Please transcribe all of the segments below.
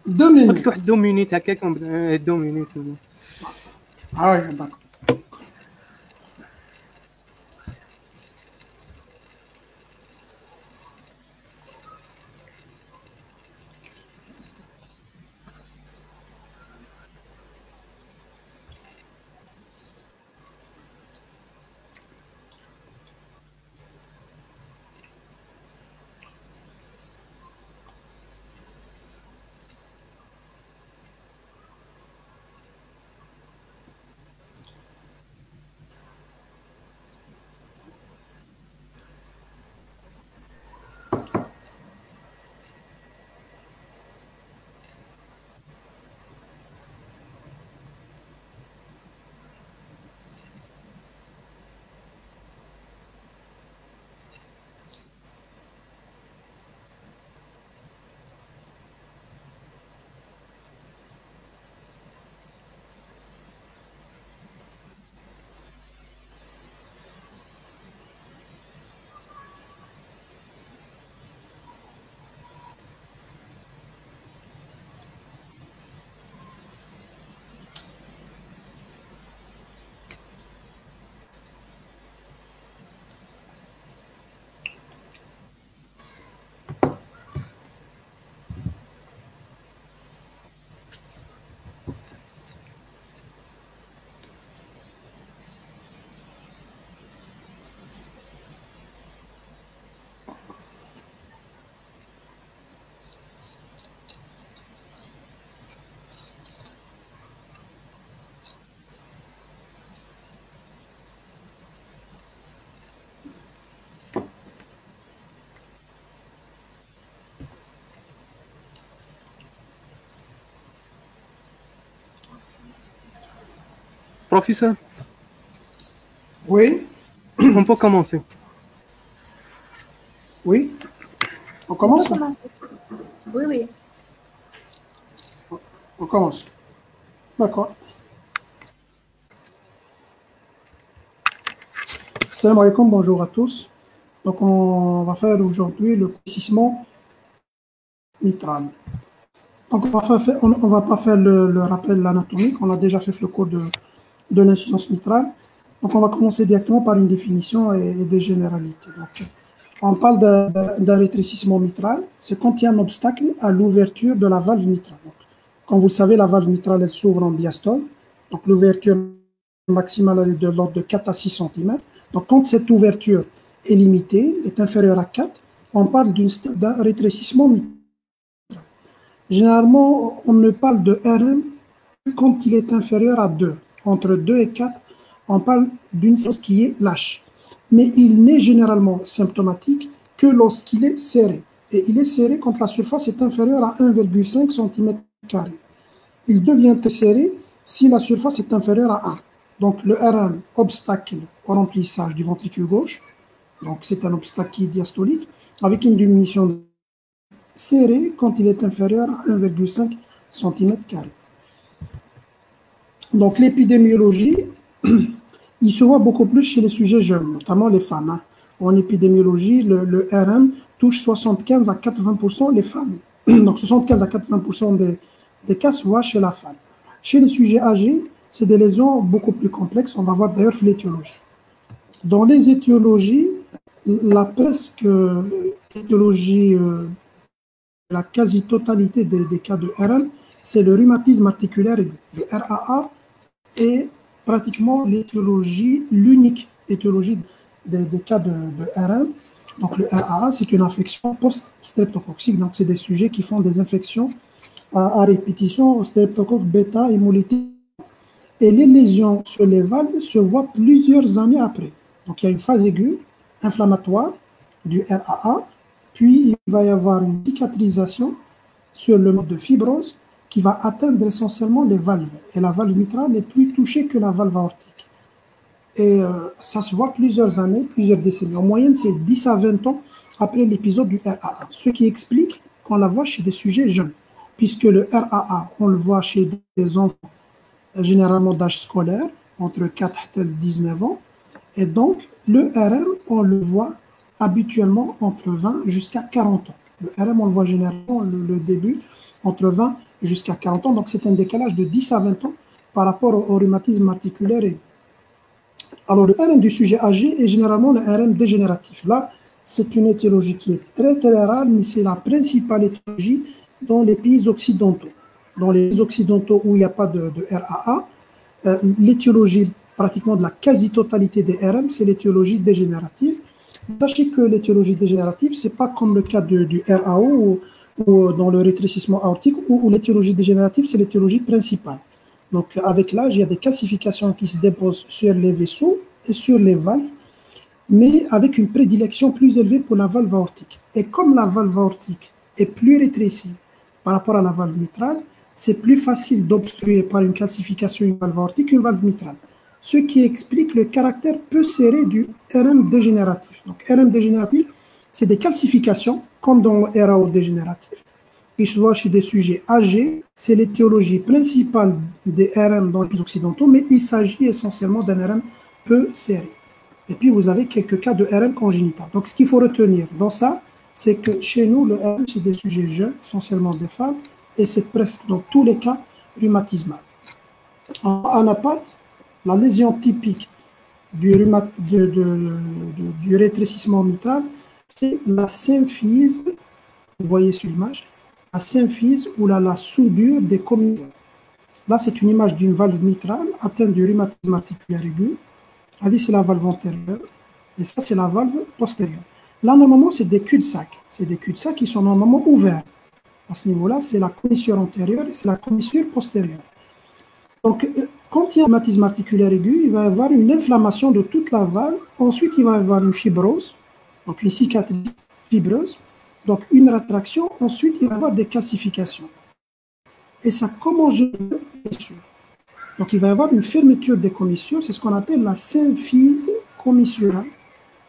2 minutes. قلت واحد 2 minutes هكاك 2 minutes. Ah oui, d'accord. Professeur, Oui, on peut commencer. oui. On On commence? peut commencer. Oui, oui. On commence. D'accord. Salam alaikum, bonjour à tous. Donc, on va faire aujourd'hui le grossissement mitral. Donc, on va pas faire le rappel anatomique. On a déjà fait le cours de l'insuffisance mitrale. Donc, on va commencer directement par une définition et des généralités. Donc, on parle d'un rétrécissement mitral. C'est quand il y a un obstacle à l'ouverture de la valve mitrale. Donc, comme vous le savez, la valve mitrale, elle s'ouvre en diastole. Donc, l'ouverture maximale elle est de l'ordre de 4 à 6 cm. Donc, quand cette ouverture est limitée, est inférieure à 4, on parle d'un rétrécissement mitral. Généralement, on ne parle de RM que quand il est inférieur à 2. Entre 2 et 4, on parle d'une séance qui est lâche. Mais il n'est généralement symptomatique que lorsqu'il est serré. Et il est serré quand la surface est inférieure à 1,5 cm². Il devient serré si la surface est inférieure à 1. Donc le RM, obstacle au remplissage du ventricule gauche, donc c'est un obstacle qui est diastolique, avec une diminution serré quand il est inférieur à 1,5 cm². Donc l'épidémiologie, il se voit beaucoup plus chez les sujets jeunes, notamment les femmes. Hein. En épidémiologie, le RM touche 75 à 80% les femmes. Donc 75 à 80% des cas se voient chez la femme. Chez les sujets âgés, c'est des lésions beaucoup plus complexes. On va voir d'ailleurs l'étiologie. Dans les étiologies, la presque étiologie, la quasi-totalité des cas de RM, c'est le rhumatisme articulaire aigu. Le RAA est pratiquement l'étiologie, l'unique étiologie des cas de RM. Donc le RAA, c'est une infection post-streptococcique. Donc c'est des sujets qui font des infections à répétition, streptocoque bêta, hémolytique. Et les lésions sur les valves se voient plusieurs années après. Donc il y a une phase aiguë inflammatoire du RAA, puis il va y avoir une cicatrisation sur le mode de fibrose qui va atteindre essentiellement les valves. Et la valve mitrale n'est plus touchée que la valve aortique. Et ça se voit plusieurs années, plusieurs décennies. En moyenne, c'est 10 à 20 ans après l'épisode du RAA. Ce qui explique qu'on la voit chez des sujets jeunes. Puisque le RAA, on le voit chez des enfants généralement d'âge scolaire, entre 4 et 19 ans. Et donc, le RM, on le voit habituellement entre 20 jusqu'à 40 ans. Le RM, on le voit généralement le début entre 20 jusqu'à 40 ans. Donc, c'est un décalage de 10 à 20 ans par rapport au rhumatisme articulaire aigu. Alors, le RM du sujet âgé est généralement le RM dégénératif. Là, c'est une étiologie qui est très, très rare, mais c'est la principale étiologie dans les pays occidentaux. Dans les pays occidentaux où il n'y a pas de RAA, l'étiologie pratiquement de la quasi-totalité des RM, c'est l'étiologie dégénérative. Sachez que l'étiologie dégénérative, ce n'est pas comme le cas du RAO ou dans le rétrécissement aortique, où l'étiologie dégénérative, c'est l'étiologie principale. Donc, avec l'âge, il y a des calcifications qui se déposent sur les vaisseaux et sur les valves, mais avec une prédilection plus élevée pour la valve aortique. Et comme la valve aortique est plus rétrécie par rapport à la valve mitrale, c'est plus facile d'obstruer par une calcification une valve aortique qu'une valve mitrale. Ce qui explique le caractère peu serré du RM dégénératif. Donc, RM dégénératif, c'est des calcifications, comme dans le RAO dégénératif. Il se voit chez des sujets âgés, c'est l'étiologie principale des RM dans les pays occidentaux, mais il s'agit essentiellement d'un RM peu serré. Et puis, vous avez quelques cas de RM congénital. Donc, ce qu'il faut retenir dans ça, c'est que chez nous, le RM, c'est des sujets jeunes, essentiellement des femmes, et c'est presque dans tous les cas rhumatismal. En anapathe, la lésion typique du rétrécissement mitral, c'est la symphyse, vous voyez sur l'image, la symphyse ou la soudure des commissures. Là, c'est une image d'une valve mitrale atteinte du rhumatisme articulaire aigu. C'est la valve antérieure, et ça, c'est la valve postérieure. Là, normalement, c'est des cul-de-sac. C'est des cul-de-sac qui sont normalement ouverts. À ce niveau-là, c'est la commissure antérieure et c'est la commissure postérieure. Donc, quand il y a un rhumatisme articulaire aigu, il va y avoir une inflammation de toute la valve. Ensuite, il va y avoir une fibrose, donc une cicatrice fibreuse, donc une rétraction. Ensuite, il va y avoir des calcifications. Et ça commence à blessure. Donc, il va y avoir une fermeture des commissures. C'est ce qu'on appelle la symphyse commissurale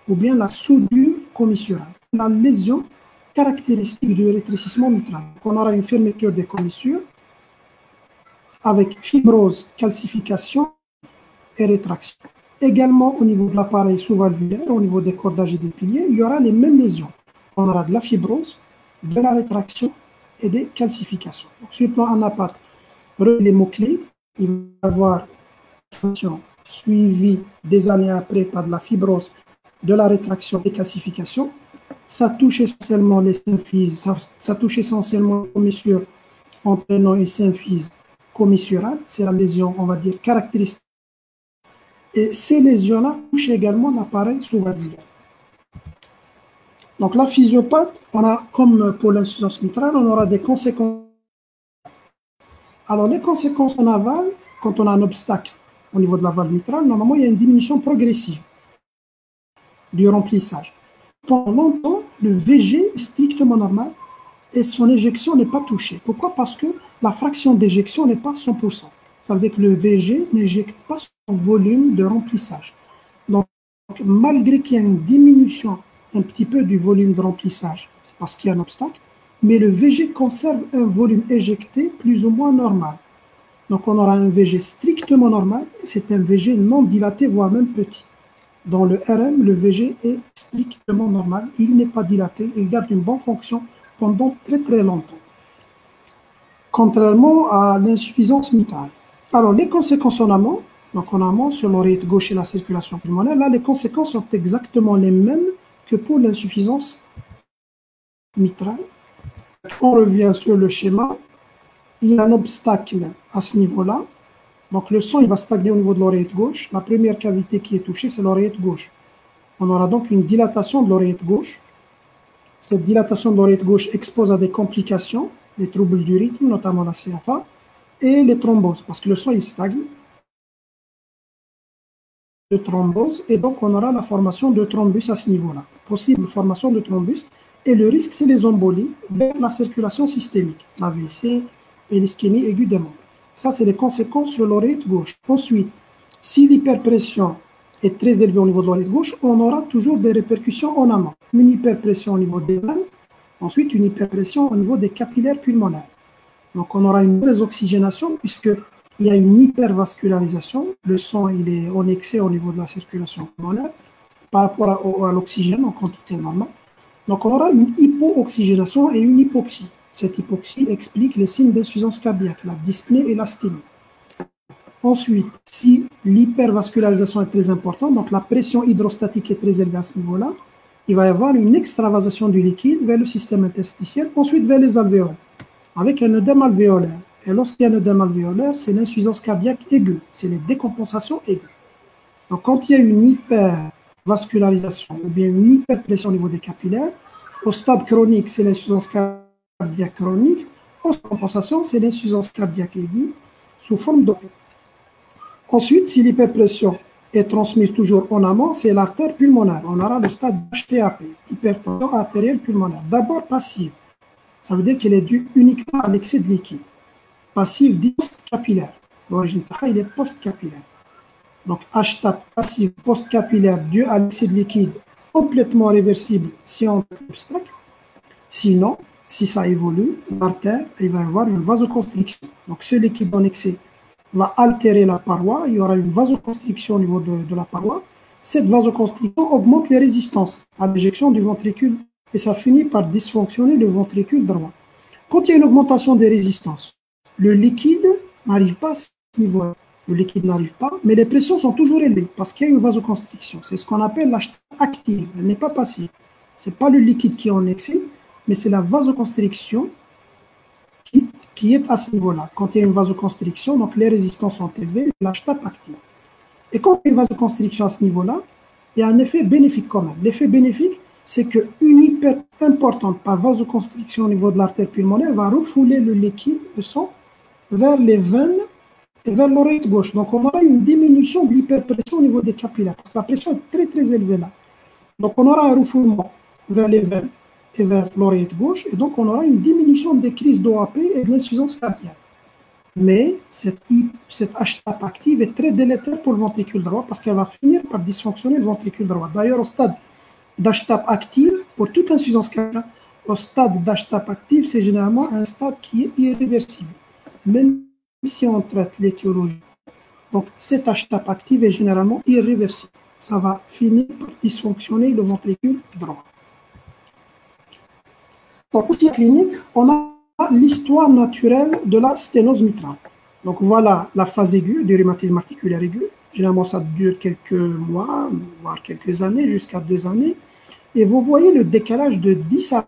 ou bien la soudure commissurale. La lésion caractéristique du rétrécissement mitral. Donc, on aura une fermeture des commissures avec fibrose, calcification et rétraction. Également, au niveau de l'appareil sous-valvulaire, au niveau des cordages et des piliers, il y aura les mêmes lésions. On aura de la fibrose, de la rétraction et des calcifications. Donc, sur le plan anapathe, les mots-clés, il va y avoir une fonction suivie des années après par de la fibrose, de la rétraction et des calcifications. Ça touche essentiellement les symphyses, ça touche essentiellement les commissures entraînant une symphyse commissurale. C'est la lésion, on va dire, caractéristique. Et ces lésions-là touchent également l'appareil sous-valvulaire. Donc la physiopathe, on a, comme pour l'insuffisance mitrale, on aura des conséquences. Alors les conséquences en aval, quand on a un obstacle au niveau de la valve mitrale, normalement il y a une diminution progressive du remplissage. Pendant longtemps, le VG est strictement normal et son éjection n'est pas touchée. Pourquoi? Parce que la fraction d'éjection n'est pas 100%. Ça veut dire que le VG n'éjecte pas son volume de remplissage. Donc, malgré qu'il y ait une diminution un petit peu du volume de remplissage, parce qu'il y a un obstacle, mais le VG conserve un volume éjecté plus ou moins normal. Donc, on aura un VG strictement normal, et c'est un VG non dilaté, voire même petit. Dans le RM, le VG est strictement normal, il n'est pas dilaté, il garde une bonne fonction pendant très très longtemps. Contrairement à l'insuffisance mitrale. Alors, les conséquences en amont, donc en amont sur l'oreillette gauche et la circulation pulmonaire, là, les conséquences sont exactement les mêmes que pour l'insuffisance mitrale. On revient sur le schéma. Il y a un obstacle à ce niveau-là. Donc, le sang il va stagner au niveau de l'oreillette gauche. La première cavité qui est touchée, c'est l'oreillette gauche. On aura donc une dilatation de l'oreillette gauche. Cette dilatation de l'oreillette gauche expose à des complications, des troubles du rythme, notamment la CFA, et les thromboses, parce que le sang il stagne. De thrombose, et donc on aura la formation de thrombus à ce niveau-là. Possible formation de thrombus, et le risque, c'est les embolies vers la circulation systémique, l'AVC et l'ischémie aiguë des membres. Ça, c'est les conséquences sur l'oreillette gauche. Ensuite, si l'hyperpression est très élevée au niveau de l'oreillette gauche, on aura toujours des répercussions en amont. Une hyperpression au niveau des veines, ensuite une hyperpression au niveau des capillaires pulmonaires. Donc on aura une mauvaise oxygénation puisqu'il y a une hypervascularisation. Le sang il est en excès au niveau de la circulation pulmonaire par rapport à l'oxygène en quantité normale. Donc on aura une hypooxygénation et une hypoxie. Cette hypoxie explique les signes d'insuffisance cardiaque, la dyspnée et l'asténie. Ensuite, si l'hypervascularisation est très importante, donc la pression hydrostatique est très élevée à ce niveau-là, il va y avoir une extravasation du liquide vers le système interstitiel, ensuite vers les alvéoles, avec un œdème alvéolaire. Et lorsqu'il y a un œdème alvéolaire, c'est l'insuffisance cardiaque aiguë, c'est les décompensations aiguës. Donc, quand il y a une hypervascularisation ou bien une hyperpression au niveau des capillaires, au stade chronique, c'est l'insuffisance cardiaque chronique. En compensation, c'est l'insuffisance cardiaque aiguë sous forme d'opioïdes. Ensuite, si l'hyperpression est transmise toujours en amont, c'est l'artère pulmonaire. On aura le stade HTAP, hypertension artérielle pulmonaire. D'abord passive, ça veut dire qu'elle est due uniquement à l'excès de liquide. Passive dit post-capillaire. L'origine il est post-capillaire. Donc HTAP passive post-capillaire due à l'excès de liquide complètement réversible si on fait l'obstacle. Sinon, si ça évolue, l'artère, il va y avoir une vasoconstriction. Donc ce liquide en excès va altérer la paroi, il y aura une vasoconstriction au niveau de la paroi. Cette vasoconstriction augmente les résistances à l'éjection du ventricule et ça finit par dysfonctionner le ventricule droit. Quand il y a une augmentation des résistances, le liquide n'arrive pas à ce niveau-là. Le liquide n'arrive pas, mais les pressions sont toujours élevées parce qu'il y a une vasoconstriction. C'est ce qu'on appelle la active, elle n'est pas passive. Ce n'est pas le liquide qui est en excès, mais c'est la vasoconstriction qui est à ce niveau-là. Quand il y a une vasoconstriction, donc les résistances sont élevées, l'HTAP active. Et quand il y a une vasoconstriction à ce niveau-là, il y a un effet bénéfique quand même. L'effet bénéfique, c'est qu'une hyper importante par vasoconstriction au niveau de l'artère pulmonaire va refouler le liquide, le sang, vers les veines et vers l'oreille gauche. Donc on aura une diminution de l'hyperpression au niveau des capillaires, parce que la pression est très très élevée là. Donc on aura un refoulement vers les veines et vers l'oreille gauche, et donc on aura une diminution des crises d'OAP et de l'insuffisance cardiaque. Mais cette HTAP active est très délétère pour le ventricule droit parce qu'elle va finir par dysfonctionner le ventricule droit. D'ailleurs, au stade d'HTAP active, pour toute insuffisance cardiaque, au stade d'HTAP active, c'est généralement un stade qui est irréversible, même si on traite l'étiologie. Donc cette HTAP active est généralement irréversible. Ça va finir par dysfonctionner le ventricule droit. Donc, aussi clinique, on a l'histoire naturelle de la sténose mitrale. Donc, voilà la phase aiguë du rhumatisme articulaire aigu. Généralement, ça dure quelques mois, voire quelques années, jusqu'à 2 années. Et vous voyez le décalage de 10 à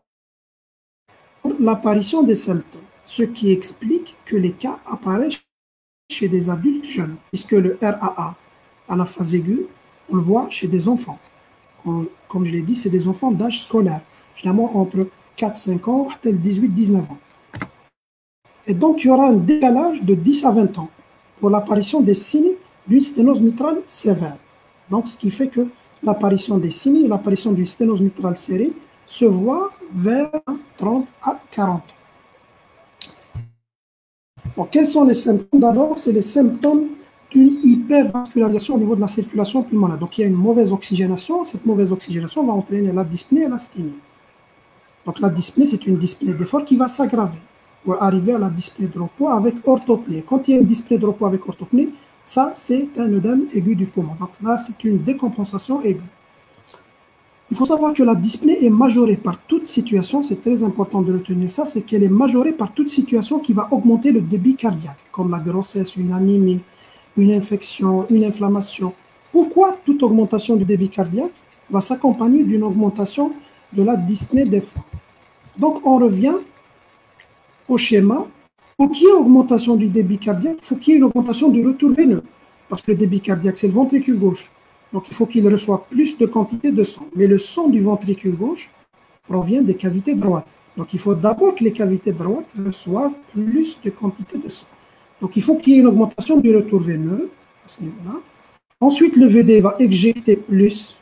pour l'apparition des symptômes, ce qui explique que les cas apparaissent chez des adultes jeunes, puisque le RAA à la phase aiguë, on le voit chez des enfants. Comme je l'ai dit, c'est des enfants d'âge scolaire, généralement entre 4-5 ans, 18-19 ans. Et donc, il y aura un décalage de 10 à 20 ans pour l'apparition des signes d'une sténose mitrale sévère. Donc, ce qui fait que l'apparition des signes et l'apparition d'une sténose mitrale serrée se voit vers 30 à 40 ans. Bon, quels sont les symptômes? D'abord, c'est les symptômes d'une hypervascularisation au niveau de la circulation pulmonaire. Donc, il y a une mauvaise oxygénation. Cette mauvaise oxygénation va entraîner la dyspnée et l'asténie. Donc la dyspnée, c'est une dyspnée d'effort qui va s'aggraver pour arriver à la dyspnée de repos avec orthopnée. Quand il y a une dyspnée de repos avec orthopnée, ça, c'est un œdème aigu du poumon. Donc là, c'est une décompensation aiguë. Il faut savoir que la dyspnée est majorée par toute situation, c'est très important de retenir ça, c'est qu'elle est majorée par toute situation qui va augmenter le débit cardiaque, comme la grossesse, une anémie, une infection, une inflammation. Pourquoi toute augmentation du débit cardiaque va s'accompagner d'une augmentation de la dyspnée d'effort? Donc, on revient au schéma. Pour qu'il y ait augmentation du débit cardiaque, il faut qu'il y ait une augmentation du retour veineux. Parce que le débit cardiaque, c'est le ventricule gauche. Donc, il faut qu'il reçoive plus de quantité de sang. Mais le sang du ventricule gauche provient des cavités droites. Donc, il faut d'abord que les cavités droites reçoivent plus de quantité de sang. Donc, il faut qu'il y ait une augmentation du retour veineux à ce niveau-là. Ensuite, le VD va éjecter plus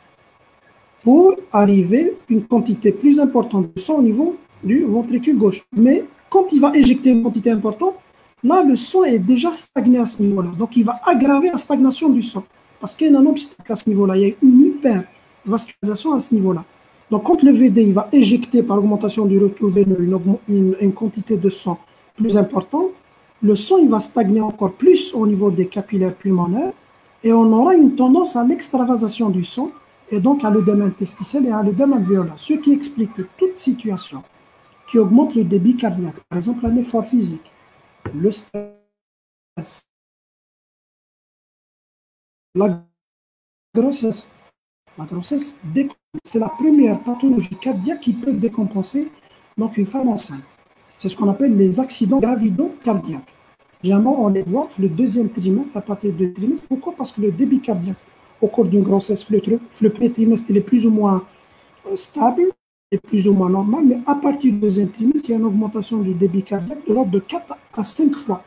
pour arriver à une quantité plus importante de sang au niveau du ventricule gauche. Mais quand il va éjecter une quantité importante, là, le sang est déjà stagné à ce niveau-là. Donc, il va aggraver la stagnation du sang. Parce qu'il y a un obstacle à ce niveau-là. Il y a une hypervascularisation à ce niveau-là. Donc, quand le VD il va éjecter par augmentation du retour veineux une quantité de sang plus importante, le sang il va stagner encore plus au niveau des capillaires pulmonaires et on aura une tendance à l'extravasation du sang et donc à l'œdème interstitiel et à l'œdème alvéolaire. Ce qui explique que toute situation qui augmentent le débit cardiaque. Par exemple, un effort physique, le stress, la grossesse. La grossesse, c'est la première pathologie cardiaque qui peut décompenser donc une femme enceinte. C'est ce qu'on appelle les accidents gravido-cardiaques. Généralement, on les voit le deuxième trimestre, à partir du trimestre. Pourquoi? Parce que le débit cardiaque au cours d'une grossesse, le premier trimestre, il est plus ou moins stable, est plus ou moins normal, mais à partir du deuxième trimestre, il y a une augmentation du débit cardiaque de l'ordre de 4 à 5 fois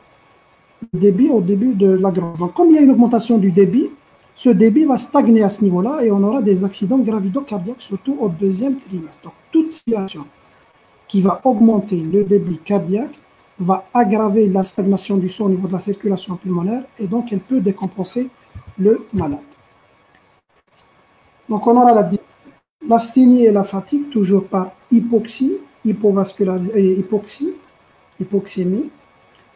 le débit au début de la grossesse. Donc, comme il y a une augmentation du débit, ce débit va stagner à ce niveau-là et on aura des accidents gravido-cardiaques, surtout au deuxième trimestre. Donc, toute situation qui va augmenter le débit cardiaque va aggraver la stagnation du sang au niveau de la circulation pulmonaire et donc elle peut décompenser le malade. Donc, on aura l'asthénie et la fatigue, toujours par hypoxie, hypoxémie.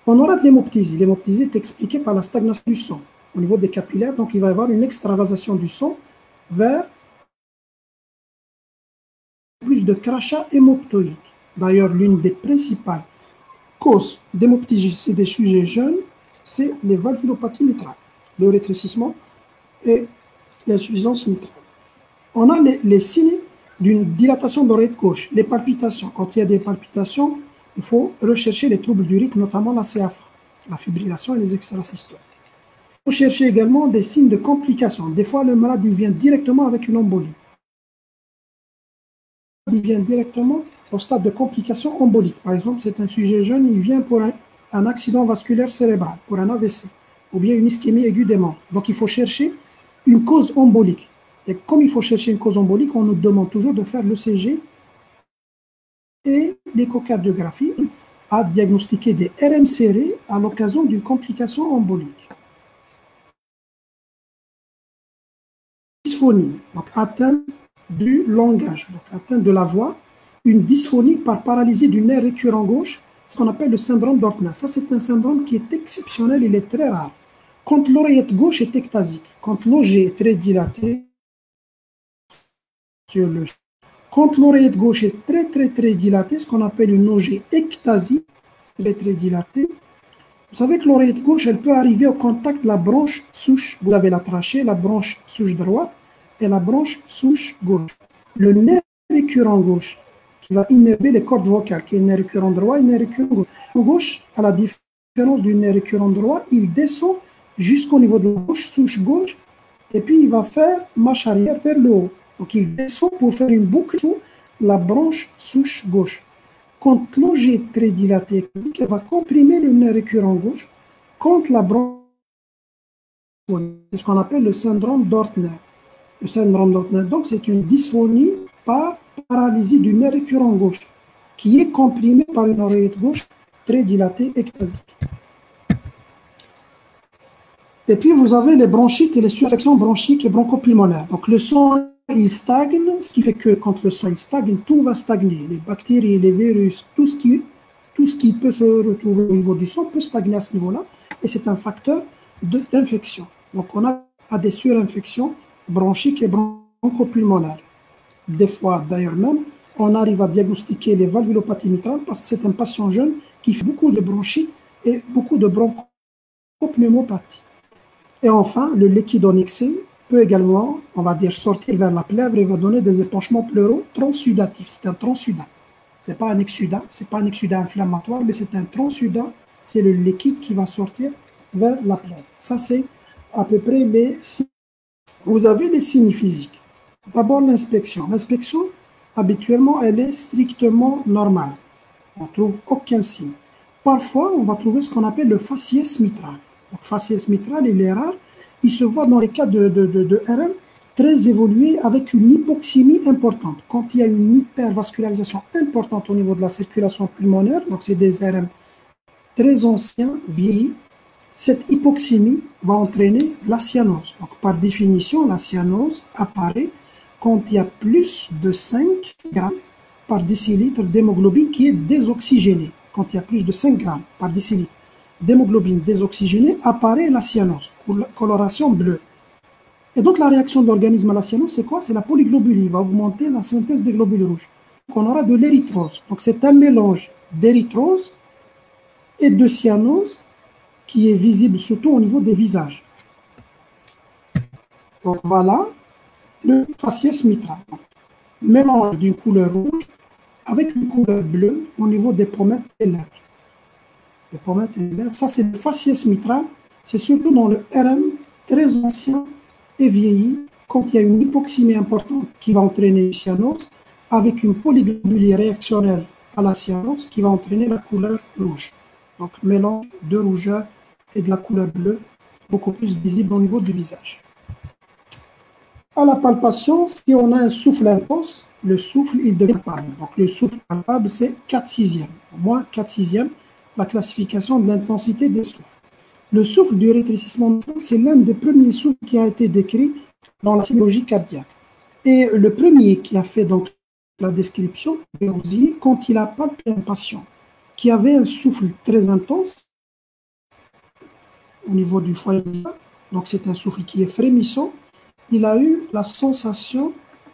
On aura de l'hémoptysie. L'hémoptysie est expliquée par la stagnation du sang au niveau des capillaires. Donc, il va y avoir une extravasation du sang vers plus de crachat hémoptoïque. D'ailleurs, l'une des principales causes d'hémoptysie chez des sujets jeunes, c'est les valvulopathies mitrales, le rétrécissement et l'insuffisance mitrale. On a les signes d'une dilatation de l'oreille gauche, les palpitations. Quand il y a des palpitations, il faut rechercher les troubles du rythme, notamment la CFA, la fibrillation et les extrasystoles. Il faut chercher également des signes de complications. Des fois, le malade il vient directement avec une embolie. Il vient directement au stade de complications emboliques. Par exemple, c'est un sujet jeune, il vient pour un accident vasculaire cérébral, pour un AVC, ou bien une ischémie aiguë des membres. Donc, il faut chercher une cause embolique. Et comme il faut chercher une cause embolique, on nous demande toujours de faire l'ECG et l'échocardiographie à diagnostiquer des RM serrés à l'occasion d'une complication embolique. Dysphonie, donc atteinte du langage, donc atteinte de la voix, une dysphonie par paralysie du nerf récurrent gauche, ce qu'on appelle le syndrome d'Ortner. Ça, c'est un syndrome qui est exceptionnel, il est très rare. Quand l'oreillette gauche est ectasique, quand l'OG est très dilaté, sur le quand l'oreillette gauche est très dilatée, ce qu'on appelle une OG ectasique, très dilatée, vous savez que l'oreillette gauche, elle peut arriver au contact de la branche souche. Vous avez la trachée, la branche souche droite et la branche souche gauche. Le nerf récurrent gauche, qui va innerver les cordes vocales, qui est nerf récurrent droit et nerf récurrent gauche. En gauche, à la différence du nerf récurrent droit, il descend jusqu'au niveau de la branche souche gauche et puis il va faire marche arrière vers le haut. Donc, il descend pour faire une boucle sous la branche souche gauche. Quand l'OG est très dilatée, elle va comprimer le nerf récurrent gauche contre la branche. C'est ce qu'on appelle le syndrome d'Ortner. Le syndrome d'Ortner, donc, c'est une dysphonie par paralysie du nerf récurrent gauche qui est comprimée par une oreillette gauche très dilatée ectasique. Et puis, vous avez les bronchites et les surinfections bronchiques et bronchopulmonaires. Donc, le sang, il stagne, ce qui fait que quand le sang il stagne, tout va stagner. Les bactéries, les virus, tout ce qui peut se retrouver au niveau du sang peut stagner à ce niveau-là. Et c'est un facteur d'infection. Donc, on a des surinfections bronchiques et bronchopulmonaires. Des fois, d'ailleurs même, on arrive à diagnostiquer les valvulopathies mitrales parce que c'est un patient jeune qui fait beaucoup de bronchites et beaucoup de bronchopneumopathie. Et enfin, le liquide en excès peut également, on va dire, sortir vers la plèvre et va donner des épanchements pleuraux transsudatifs. C'est un transsudat. Ce n'est pas un exsudat, c'est pas un exsudat inflammatoire, mais c'est un transsudat. C'est le liquide qui va sortir vers la plèvre. Ça, c'est à peu près les signes. Vous avez les signes physiques. D'abord, l'inspection. L'inspection, habituellement, elle est strictement normale. On ne trouve aucun signe. Parfois, on va trouver ce qu'on appelle le faciès mitral. Donc, faciès mitral, il est rare. Il se voit dans les cas de RM très évolué avec une hypoxémie importante. Quand il y a une hypervascularisation importante au niveau de la circulation pulmonaire, donc c'est des RM très anciens, vieillis, cette hypoxémie va entraîner la cyanose. Donc, par définition, la cyanose apparaît quand il y a plus de 5 grammes par décilitre d'hémoglobine qui est désoxygénée. Quand il y a plus de 5 grammes par décilitre d'hémoglobine désoxygénée, apparaît la cyanose, coloration bleue. Et donc la réaction de l'organisme à la cyanose, c'est quoi? C'est la polyglobulie, il va augmenter la synthèse des globules rouges. on aura de l'érythrose. Donc, c'est un mélange d'érythrose et de cyanose qui est visible surtout au niveau des visages. Donc, voilà le faciès mitral. Mélange d'une couleur rouge avec une couleur bleue au niveau des pommettes et lèvres. Les pommettes et lèvres, ça c'est le faciès mitral. C'est surtout dans le RM très ancien et vieilli, quand il y a une hypoxémie importante qui va entraîner une cyanose, avec une polyglobulie réactionnelle à la cyanose qui va entraîner la couleur rouge. Donc, mélange de rougeur et de la couleur bleue, beaucoup plus visible au niveau du visage. À la palpation, si on a un souffle intense, le souffle, il devient palpable. Donc, le souffle palpable, c'est 4/6. Au moins 4/6, la classification de l'intensité des souffles. Le souffle du rétrécissement, c'est l'un des premiers souffles qui a été décrit dans la physiologie cardiaque. Et le premier qui a fait donc la description, quand il a palpé un patient qui avait un souffle très intense au niveau du foyer, donc c'est un souffle qui est frémissant, il a eu la sensation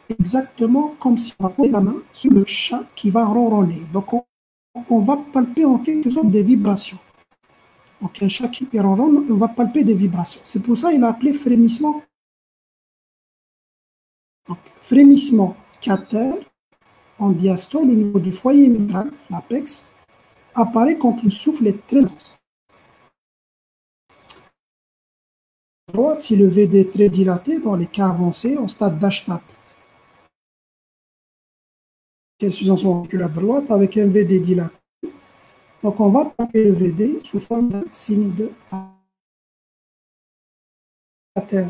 exactement comme si on posait la main sur le chat qui va ronronner. Donc on va palper en quelque sorte des vibrations. Donc un chat qui ronronne, on va palper des vibrations. C'est pour ça qu'il a appelé frémissement. Donc, frémissement cathère en diastole au niveau du foyer mitral, l'apex, apparaît quand le souffle est très intense. À droite, si le VD est très dilaté dans les cas avancés, en stade d'HTAP. Insuffisance auriculaire droite avec un VD dilaté. Donc on va palper le VD sous forme d'un signe de cathère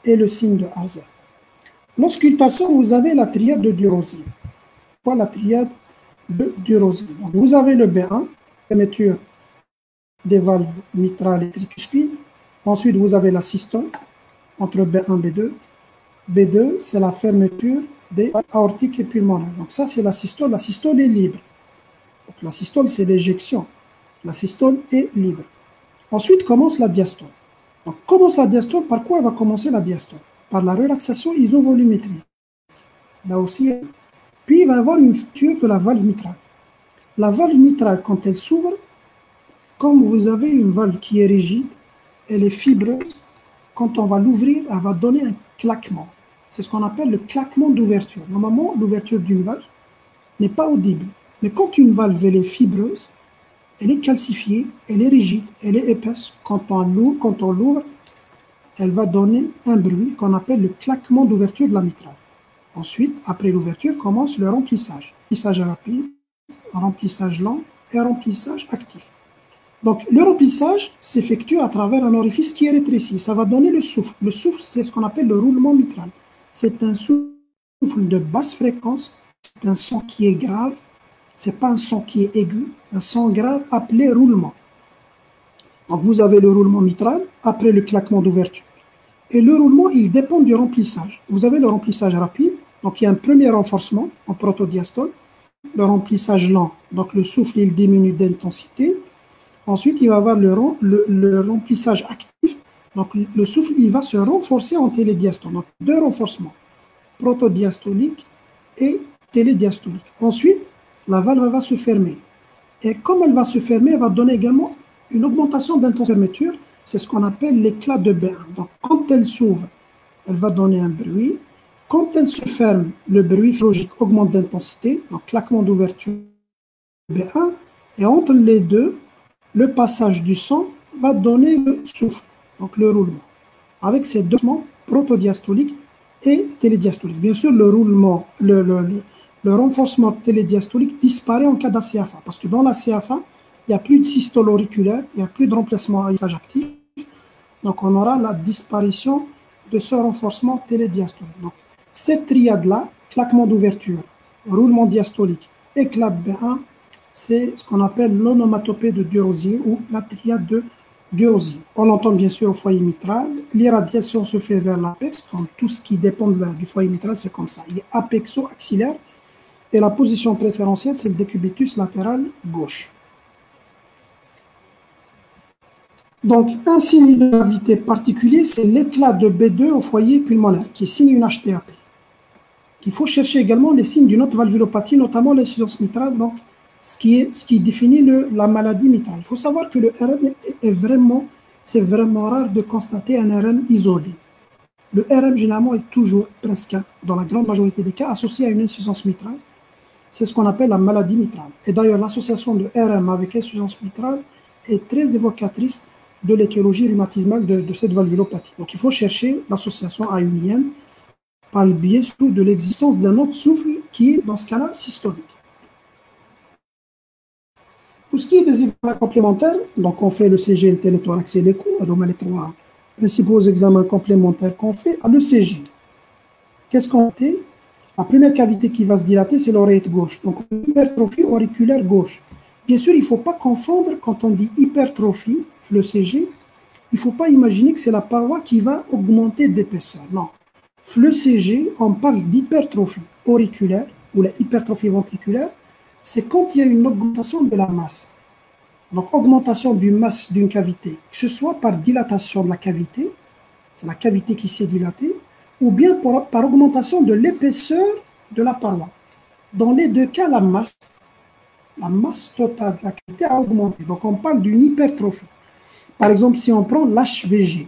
et le signe de Hauser. L'auscultation, vous avez la triade de Durosi. Voilà la triade de Durosi. Donc, vous avez le B1, fermeture des valves mitrales et tricuspides. Ensuite, vous avez la systole entre B1 et B2. B2, c'est la fermeture des valves aortiques et pulmonaires. Donc ça, c'est la systole. La systole est libre. Donc, la systole, c'est l'éjection. La systole est libre. Ensuite, commence la diastole. Donc, commence la diastole. Par quoi elle va commencer la diastole? Par la relaxation isovolumétrique. Là aussi, puis il va y avoir une rupture de la valve mitrale. La valve mitrale, quand elle s'ouvre, comme vous avez une valve qui est rigide, elle est fibreuse, quand on va l'ouvrir, elle va donner un claquement. C'est ce qu'on appelle le claquement d'ouverture. Normalement, l'ouverture d'une valve n'est pas audible. Mais quand une valve elle est fibreuse, elle est calcifiée, elle est rigide, elle est épaisse. Quand on l'ouvre, elle va donner un bruit qu'on appelle le claquement d'ouverture de la mitrale. Ensuite, après l'ouverture, commence le remplissage. Remplissage rapide, remplissage lent et remplissage actif. Donc, le remplissage s'effectue à travers un orifice qui est rétréci. Ça va donner le souffle. Le souffle, c'est ce qu'on appelle le roulement mitral. C'est un souffle de basse fréquence. C'est un son qui est grave. Ce n'est pas un son qui est aigu. Un son grave appelé roulement. Donc, vous avez le roulement mitral après le claquement d'ouverture. Et le roulement, il dépend du remplissage. Vous avez le remplissage rapide. Donc, il y a un premier renforcement en protodiastole. Le remplissage lent. Donc, le souffle, il diminue d'intensité. Ensuite, il va y avoir le remplissage actif. Donc, le souffle, il va se renforcer en télédiastole. Donc, deux renforcements, protodiastolique et télédiastolique. Ensuite, la valve va se fermer. Et comme elle va se fermer, elle va donner également une augmentation d'intensité de fermeture. C'est ce qu'on appelle l'éclat de B1. Donc, quand elle s'ouvre, elle va donner un bruit. Quand elle se ferme, le bruit physiologique augmente d'intensité. Donc, claquement d'ouverture B1. Et entre les deux, le passage du son va donner le souffle, donc le roulement, avec ces deux mouvements protodiastoliques et télédiastoliques. Bien sûr, le roulement, le renforcement télédiastolique disparaît en cas d'ACFA, parce que dans la CFA, il n'y a plus de systole auriculaire, il n'y a plus de remplacement à usage actif, donc on aura la disparition de ce renforcement télédiastolique. Donc, cette triade-là, claquement d'ouverture, roulement diastolique, éclat de B1, c'est ce qu'on appelle l'onomatopée de Durosi ou la triade de Durosi. On l'entend bien sûr au foyer mitral. L'irradiation se fait vers l'apex, donc tout ce qui dépend du foyer mitral, c'est comme ça. Il est apexo-axillaire et la position préférentielle, c'est le décubitus latéral gauche. Donc, un signe de gravité particulier, c'est l'éclat de B2 au foyer pulmonaire, qui signe une HTAP. il faut chercher également les signes d'une autre valvulopathie, notamment l'insuffisance mitrale, donc ce qui définit la maladie mitrale. Il faut savoir que le RM c'est vraiment rare de constater un RM isolé. Le RM, généralement, est toujours, presque, dans la grande majorité des cas, associé à une insuffisance mitrale. C'est ce qu'on appelle la maladie mitrale. Et d'ailleurs, l'association de RM avec insuffisance mitrale est très évocatrice de l'étiologie rhumatismale de cette valvulopathie. Donc, il faut chercher l'association à une IM par le biais surtout de l'existence d'un autre souffle qui est, dans ce cas-là, systolique. Pour ce qui est des examens complémentaires, donc on fait le CG, le téléthorax et l'écho, donc les trois principaux examens complémentaires qu'on fait à l'ECG. Qu'est-ce qu'on fait? La première cavité qui va se dilater, c'est l'oreillette gauche, donc hypertrophie auriculaire gauche. Bien sûr, il ne faut pas confondre, quand on dit hypertrophie, le CG, il ne faut pas imaginer que c'est la paroi qui va augmenter d'épaisseur. Non. Le CG, on parle d'hypertrophie auriculaire ou la hypertrophie ventriculaire, c'est quand il y a une augmentation de la masse. Donc, augmentation du masse d'une cavité, que ce soit par dilatation de la cavité, c'est la cavité qui s'est dilatée, ou bien par augmentation de l'épaisseur de la paroi. Dans les deux cas, la masse totale de la cavité a augmenté. Donc, on parle d'une hypertrophie. Par exemple, si on prend l'HVG,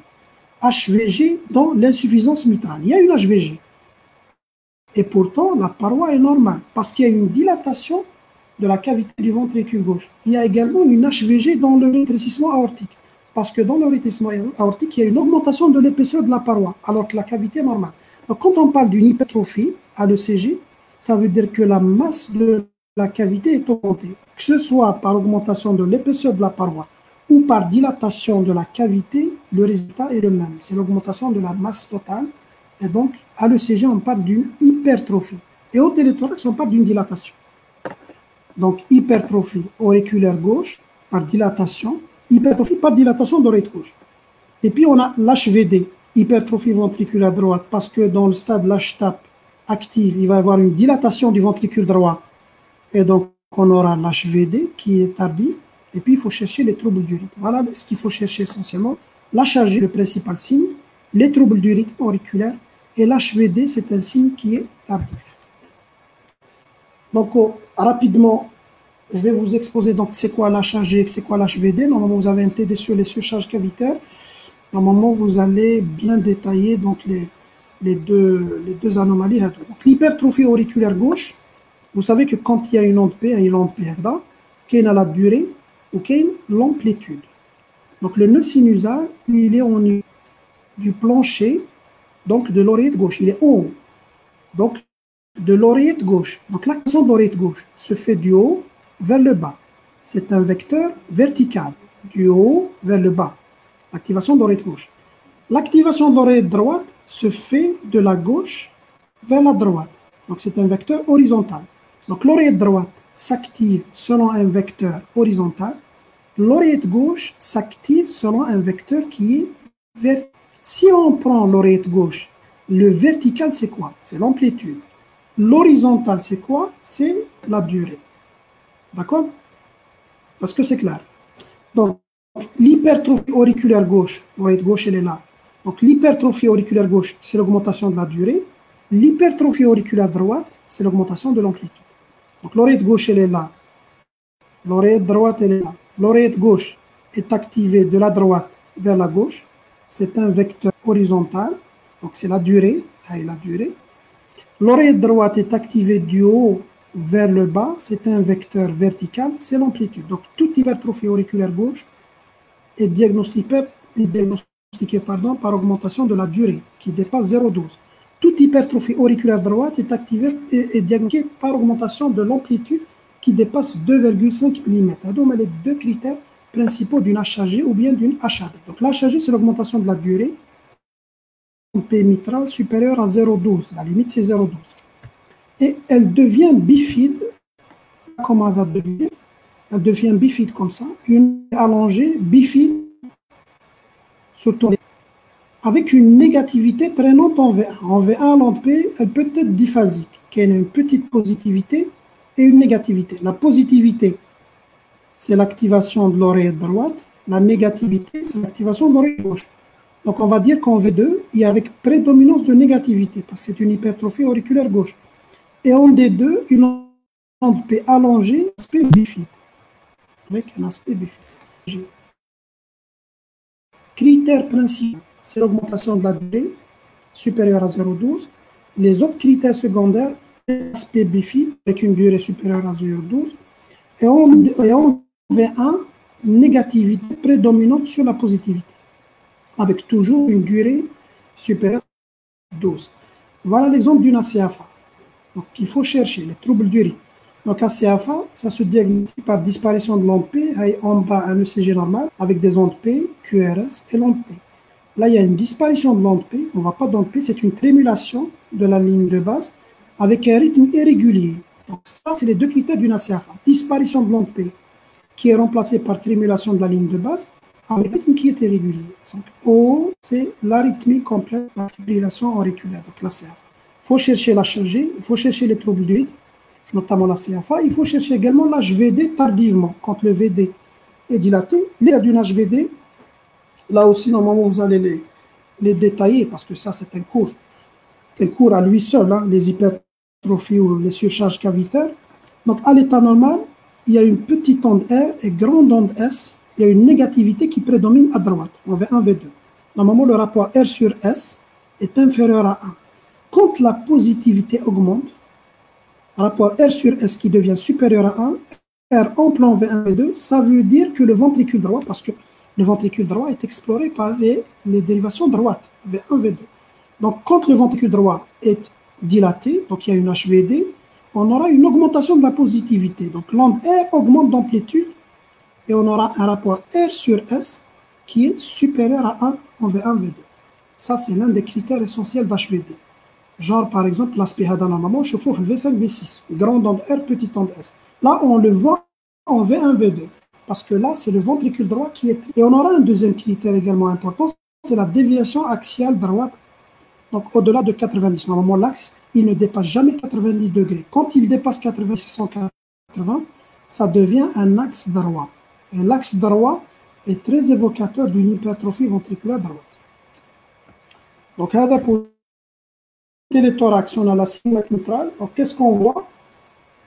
HVG dans l'insuffisance mitrale, il y a une HVG. Et pourtant, la paroi est normale, parce qu'il y a une dilatation de la cavité du ventricule gauche. Il y a également une HVG dans le rétrécissement aortique, parce que dans le rétrécissement aortique, il y a une augmentation de l'épaisseur de la paroi, alors que la cavité est normale. Donc, quand on parle d'une hypertrophie à l'ECG, ça veut dire que la masse de la cavité est augmentée, que ce soit par augmentation de l'épaisseur de la paroi ou par dilatation de la cavité, le résultat est le même. C'est l'augmentation de la masse totale. Et donc, à l'ECG, on parle d'une hypertrophie. Et au téléthorax, on parle d'une dilatation. Donc, hypertrophie auriculaire gauche par dilatation, hypertrophie par dilatation d'oreille gauche. Et puis, on a l'HVD, hypertrophie ventriculaire droite, parce que dans le stade l'HTAP active, il va y avoir une dilatation du ventricule droit. Et donc, on aura l'HVD qui est tardif. Et puis, il faut chercher les troubles du rythme. Voilà ce qu'il faut chercher essentiellement. L'HAG, le principal signe, les troubles du rythme auriculaire, et l'HVD, c'est un signe qui est tardif. Donc, rapidement, je vais vous exposer donc c'est quoi l'HAG, c'est quoi l'HVD. Normalement, vous avez un TD sur les surcharges cavitaires. Normalement, vous allez bien détailler donc, les deux anomalies. Donc, l'hypertrophie auriculaire gauche, vous savez que quand il y a une onde P, il y a une onde P, qui a la durée ou qui a l'amplitude. Donc, le nœud sinusal, il est au niveau du plancher, donc de l'oreillette gauche. Il est haut. Donc, de l'oreillette gauche. Donc, l'action de l'oreillette gauche se fait du haut vers le bas. C'est un vecteur vertical, du haut vers le bas. L'activation de l'oreillette gauche. L'activation de l'oreillette droite se fait de la gauche vers la droite. Donc, c'est un vecteur horizontal. Donc, l'oreillette droite s'active selon un vecteur horizontal. L'oreillette gauche s'active selon un vecteur qui est vertical. Si on prend l'oreillette gauche, le vertical, c'est quoi? C'est l'amplitude. L'horizontal, c'est quoi? C'est la durée. D'accord? Parce que c'est clair. Donc, l'hypertrophie auriculaire gauche, l'oreillette gauche, elle est là. Donc, l'hypertrophie auriculaire gauche, c'est l'augmentation de la durée. L'hypertrophie auriculaire droite, c'est l'augmentation de l'amplitude. Donc, l'oreillette gauche, elle est là. L'oreillette droite, elle est là. L'oreillette gauche est activée de la droite vers la gauche. C'est un vecteur horizontal. Donc, c'est la durée. L'oreillette droite est activée du haut vers le bas. C'est un vecteur vertical. C'est l'amplitude. Donc, toute hypertrophie auriculaire gauche est diagnostiquée par augmentation de la durée qui dépasse 0,12. Toute hypertrophie auriculaire droite est activée et diagnostiquée par augmentation de l'amplitude qui dépasse 2,5 mm. Donc, les deux critères principaux d'une HAG ou bien d'une HAD. Donc, l'HAG, c'est l'augmentation de la durée. P mitrale supérieure à 0,12. La limite, c'est 0,12. Et elle devient bifide. Comment elle va devenir? Elle devient bifide comme ça. Une allongée, bifide, surtout avec une négativité traînante en V1. En V1, l'onde P, elle peut être diphasique, qui a une petite positivité et une négativité. La positivité, c'est l'activation de l'oreillette droite. La négativité, c'est l'activation de l'oreillette gauche. Donc, on va dire qu'en V2, il y a avec prédominance de négativité, parce que c'est une hypertrophie auriculaire gauche. Et en D2, une onde P allongée, aspect bifide, avec un aspect bifide. Critère principal, c'est l'augmentation de la durée supérieure à 0,12. Les autres critères secondaires, aspect bifide avec une durée supérieure à 0,12. Et en V1, négativité prédominante sur la positivité, avec toujours une durée supérieure à 12. Voilà l'exemple d'une ACFA. Donc, il faut chercher les troubles du rythme. Donc, ACFA, ça se diagnostique par disparition de l'onde P, et on va un ECG normal avec des ondes P, QRS et l'onde T. Là, il y a une disparition de l'onde P. On ne voit pas d'onde P, c'est une trémulation de la ligne de base avec un rythme irrégulier. Donc, ça, c'est les deux critères d'une ACFA. Disparition de l'onde P, qui est remplacée par trémulation de la ligne de base, avec un rythme qui est irrégulier. Donc, O, c'est l'arythmie complète par fibrillation auriculaire, donc la CFA. Il faut chercher la chargée, il faut chercher les troubles du rythme, notamment la CFA. Il faut chercher également l'HVD tardivement, quand le VD est dilaté. L'air d'une HVD, là aussi, normalement, vous allez les détailler, parce que ça, c'est un cours à lui seul, hein, les hypertrophies ou les surcharges cavitaires. Donc, à l'état normal, il y a une petite onde R et grande onde S. Il y a une négativité qui prédomine à droite, en V1, V2. Normalement, le rapport R sur S est inférieur à 1. Quand la positivité augmente, rapport R sur S qui devient supérieur à 1, R en plan V1, V2, ça veut dire que le ventricule droit, parce que le ventricule droit est exploré par les dérivations droites, V1, V2. Donc, quand le ventricule droit est dilaté, donc il y a une HVD, on aura une augmentation de la positivité. Donc, l'onde R augmente d'amplitude et on aura un rapport R sur S qui est supérieur à 1 en V1, V2. Ça, c'est l'un des critères essentiels d'HVD. Genre, par exemple, l'aspect HADA normalement, je chauffe le V5, V6, grande onde R, petite onde S. Là, on le voit en V1, V2, parce que là, c'est le ventricule droit qui est... Et on aura un deuxième critère également important, c'est la déviation axiale droite, donc au-delà de 90. Normalement, l'axe, il ne dépasse jamais 90 degrés. Quand il dépasse 80, 680, ça devient un axe droit. Et l'axe droit est très évocateur d'une hypertrophie ventriculaire droite. Donc, pour téléthorax, on a la silhouette mitrale. Donc, qu'est-ce qu'on voit?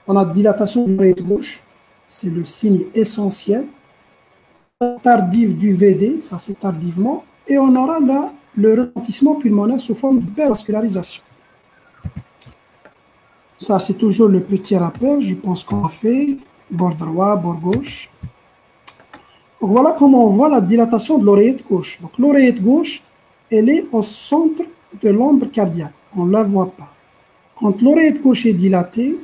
On a dilatation de l'oreillette gauche, c'est le signe essentiel. Tardive du VD, ça c'est tardivement. Et on aura là le retentissement pulmonaire sous forme d'hypervascularisation. Ça, c'est toujours le petit rappel, je pense qu'on a fait. Bord droit, bord gauche. Donc, voilà comment on voit la dilatation de l'oreillette gauche. Donc, l'oreillette gauche, elle est au centre de l'ombre cardiaque. On ne la voit pas. Quand l'oreillette gauche est dilatée,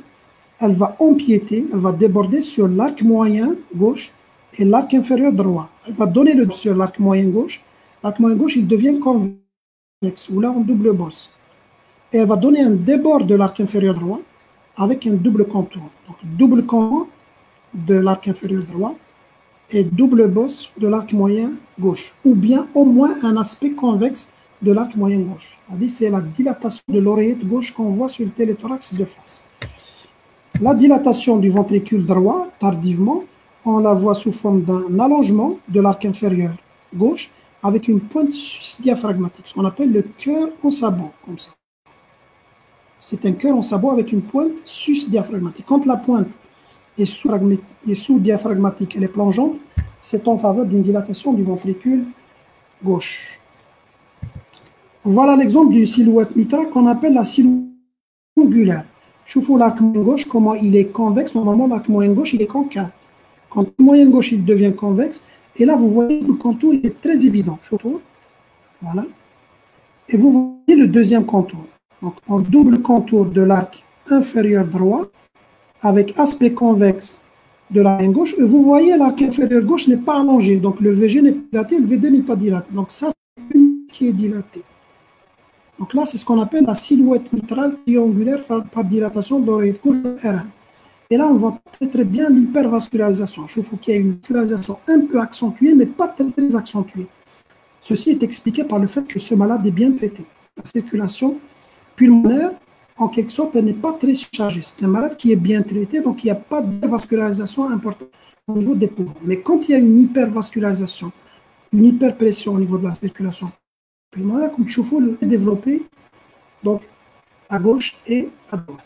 elle va empiéter, elle va déborder sur l'arc moyen gauche et l'arc inférieur droit. Elle va donner le sur l'arc moyen gauche. L'arc moyen gauche, il devient convexe, ou là en double bosse. Et elle va donner un débord de l'arc inférieur droit avec un double contour. Donc, double contour de l'arc inférieur droit et double bosse de l'arc moyen gauche. Ou bien au moins un aspect convexe de l'arc moyen gauche. C'est la dilatation de l'oreillette gauche qu'on voit sur le téléthorax de face. La dilatation du ventricule droit, tardivement, on la voit sous forme d'un allongement de l'arc inférieur gauche avec une pointe sus-diaphragmatique, ce qu'on appelle le cœur en sabot, comme ça. C'est un cœur en sabot avec une pointe sus-diaphragmatique. Quand la pointe est sous-diaphragmatique, elle est plongeante, c'est en faveur d'une dilatation du ventricule gauche. Voilà l'exemple d'une silhouette mitrale qu'on appelle la silhouette angulaire. Choufou l'arc moyen gauche, comment il est convexe. Normalement, l'arc moyen gauche, il est concave. Quand le moyen gauche, il devient convexe, et là, vous voyez que le contour il est très évident. Voilà. Et vous voyez le deuxième contour. Donc, en double contour de l'arc inférieur droit, avec aspect convexe de l'arc gauche, et vous voyez l'arc inférieur gauche n'est pas allongé. Donc, le VG n'est pas dilaté, le VD n'est pas dilaté. Donc, ça, c'est une qui est dilatée. Donc là, c'est ce qu'on appelle la silhouette mitrale triangulaire par dilatation de l'oreillette gauche R1. Et là, on voit très bien l'hypervascularisation. Je trouve qu'il y a une vascularisation un peu accentuée, mais pas très accentuée. Ceci est expliqué par le fait que ce malade est bien traité. La circulation pulmonaire, en quelque sorte, elle n'est pas très surchargée. C'est un malade qui est bien traité, donc il n'y a pas de vascularisation importante au niveau des poumons. Mais quand il y a une hypervascularisation, une hyperpression au niveau de la circulation pulmonaire, comme Choufou l'a développé, donc à gauche et à droite.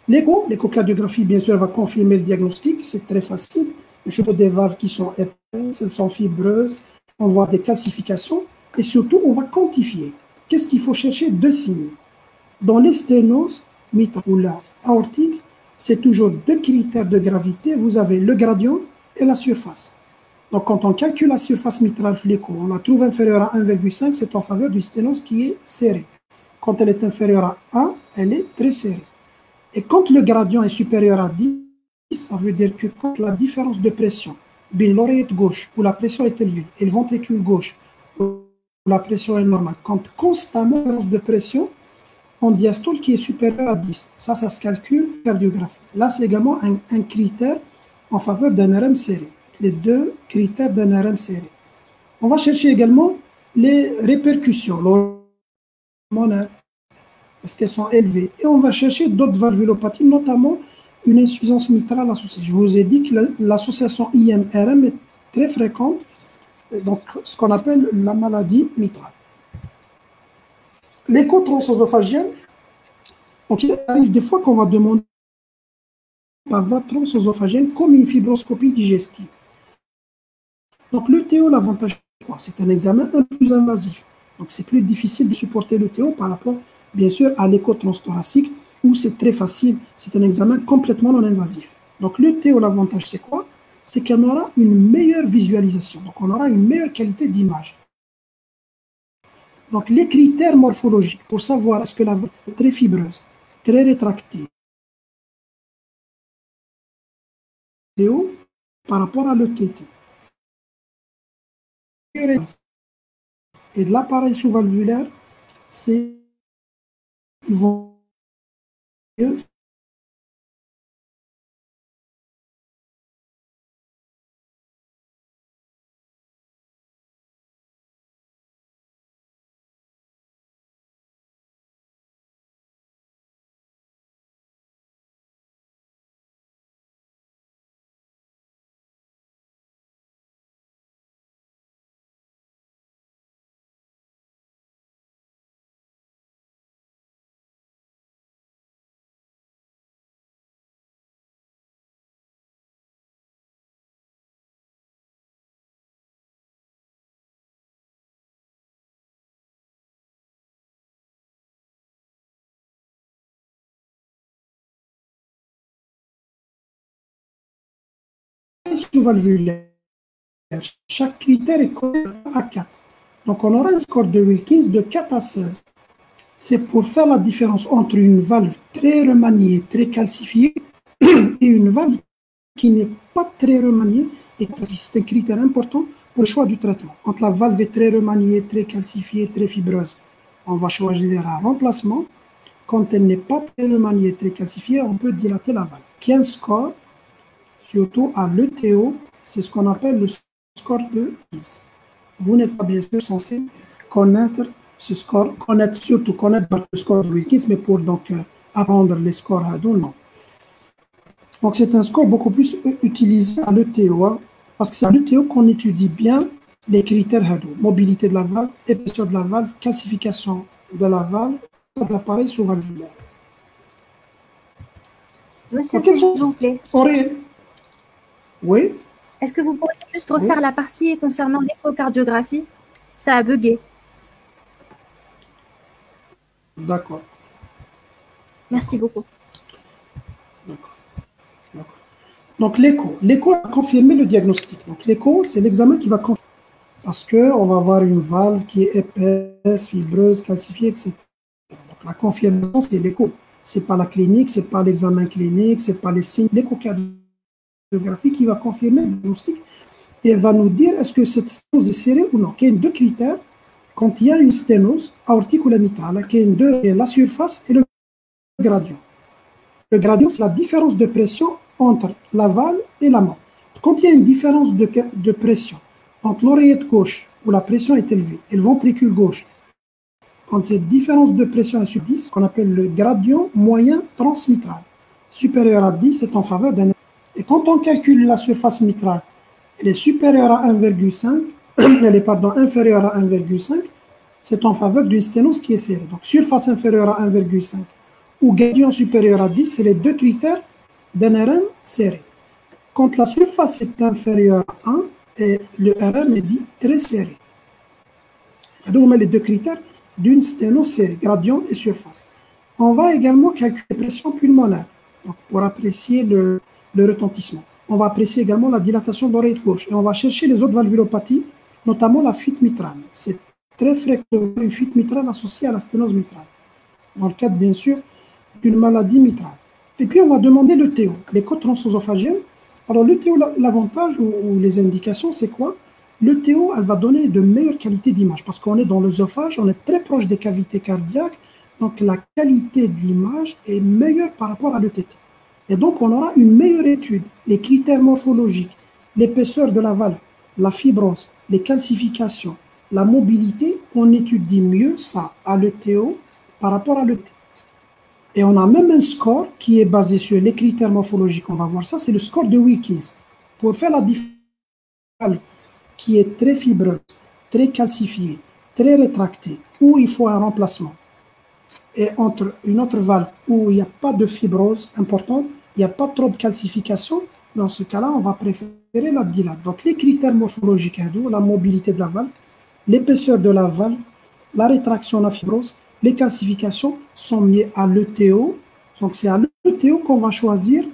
L'échocardiographie, bien sûr, va confirmer le diagnostic, c'est très facile. Le chevaux des valves qui sont épaisses, elles sont fibreuses, on voit des calcifications et surtout, on va quantifier. Qu'est-ce qu'il faut chercher? Deux signes. Dans les sténoses mitrale ou la aortique, c'est toujours deux critères de gravité. Vous avez le gradient et la surface. Donc, quand on calcule la surface mitrale fléco, on la trouve inférieure à 1,5, c'est en faveur du sténose qui est serré. Quand elle est inférieure à 1, elle est très serrée. Et quand le gradient est supérieur à 10, ça veut dire que quand la différence de pression, bien l'oreillette gauche, où la pression est élevée, et le ventricule gauche, où la pression est normale, quand constamment la différence de pression en diastole qui est supérieur à 10, ça se calcule cardiographie. Là, c'est également un critère en faveur d'un RM serré. Les deux critères d'un RM serré. On va chercher également les répercussions, l'hormonal, est-ce qu'elles sont élevées? Et on va chercher d'autres valvulopathies, notamment une insuffisance mitrale associée. Je vous ai dit que l'association IM-RM est très fréquente, donc ce qu'on appelle la maladie mitrale. L'écho transœsophagien, donc il arrive des fois qu'on va demander par voie transœsophagienne comme une fibroscopie digestive. Donc le TO, l'avantage, c'est un examen un peu plus invasif. Donc c'est plus difficile de supporter le TO par rapport, bien sûr, à l'écho transthoracique où c'est très facile, c'est un examen complètement non invasif. Donc le TO, l'avantage, c'est quoi? C'est qu'on aura une meilleure visualisation, donc on aura une meilleure qualité d'image. Donc les critères morphologiques pour savoir est-ce que la valve est très fibreuse, très rétractée, TO par rapport à l'ETT. Et de l'appareil sous-valvulaire, c'est ils vont sous-valvulaire. Chaque critère est codé à 4. Donc on aura un score de Wilkins de 4 à 16. C'est pour faire la différence entre une valve très remaniée, très calcifiée, et une valve qui n'est pas très remaniée. Et c'est un critère important pour le choix du traitement. Quand la valve est très remaniée, très calcifiée, très fibreuse, on va choisir un remplacement. Quand elle n'est pas très remaniée, très calcifiée, on peut dilater la valve. 15 scores, surtout à l'ETO, c'est ce qu'on appelle le score de 10. Vous n'êtes pas bien sûr censé connaître ce score, surtout connaître le score de Wilkins, mais pour donc apprendre les scores à dos, non. Donc c'est un score beaucoup plus utilisé à l'ETO, parce que c'est à l'ETO qu'on étudie bien les critères HADO, mobilité de la valve, épaisseur de la valve, calcification de la valve, de l'appareil sous-valvulaire. Monsieur, s'il vous plaît. Oui. Est-ce que vous pourriez juste refaire la partie concernant l'échocardiographie? Ça a bugué. D'accord. Merci beaucoup. D'accord. Donc l'écho a confirmé le diagnostic. Donc l'écho, c'est l'examen qui va confirmer. Parce qu'on va avoir une valve qui est épaisse, fibreuse, calcifiée, etc. Donc la confirmation, c'est l'écho. Ce n'est pas la clinique, ce n'est pas l'examen clinique, ce n'est pas les signes. L'échocardiographie qui va confirmer le diagnostic et va nous dire est-ce que cette sténose est serrée ou non. Il y a deux critères quand il y a une sténose aortique ou la mitrale, qui est la surface et le gradient. Le gradient, c'est la différence de pression entre la valve et la main. Quand il y a une différence de pression entre l'oreillette gauche, où la pression est élevée, et le ventricule gauche, quand cette différence de pression est sur 10, qu'on appelle le gradient moyen transmitral, supérieur à 10, c'est en faveur d'un. Et quand on calcule la surface mitrale, elle est supérieure à 1,5, elle est inférieure à 1,5, c'est en faveur d'une sténose qui est serrée. Donc surface inférieure à 1,5, ou gradient supérieur à 10, c'est les deux critères d'un RM serré. Quand la surface est inférieure à 1, et le RM est dit très serré. Donc, on met les deux critères d'une sténosérie, gradient et surface. On va également calculer la pression pulmonaire donc, pour apprécier le retentissement. On va apprécier également la dilatation de l'oreille gauche et on va chercher les autres valvulopathies, notamment la fuite mitrale. C'est très fréquent une fuite mitrale associée à la sténose mitrale, dans le cadre bien sûr d'une maladie mitrale. Et puis on va demander le TO, l'écho transœsophagienne. Alors le TO, l'avantage ou les indications, c'est quoi? Le TO, elle va donner de meilleures qualités d'image parce qu'on est dans l'œsophage, on est très proche des cavités cardiaques, donc la qualité de l'image est meilleure par rapport à l'ETT. Et donc on aura une meilleure étude, les critères morphologiques, l'épaisseur de la valve, la fibrose, les calcifications, la mobilité, on étudie mieux ça à l'ETO par rapport à l'ET. Et on a même un score qui est basé sur les critères morphologiques, on va voir ça, c'est le score de Wilkins. Pour faire la différence qui est très fibreuse, très calcifiée, très rétractée, où il faut un remplacement, et entre une autre valve où il n'y a pas de fibrose importante, il n'y a pas trop de calcification, dans ce cas-là, on va préférer la dilate. Donc les critères morphologiques, la mobilité de la valve, l'épaisseur de la valve, la rétraction, la fibrose, les calcifications sont liées à l'ETO. Donc c'est à l'ETO qu'on va choisir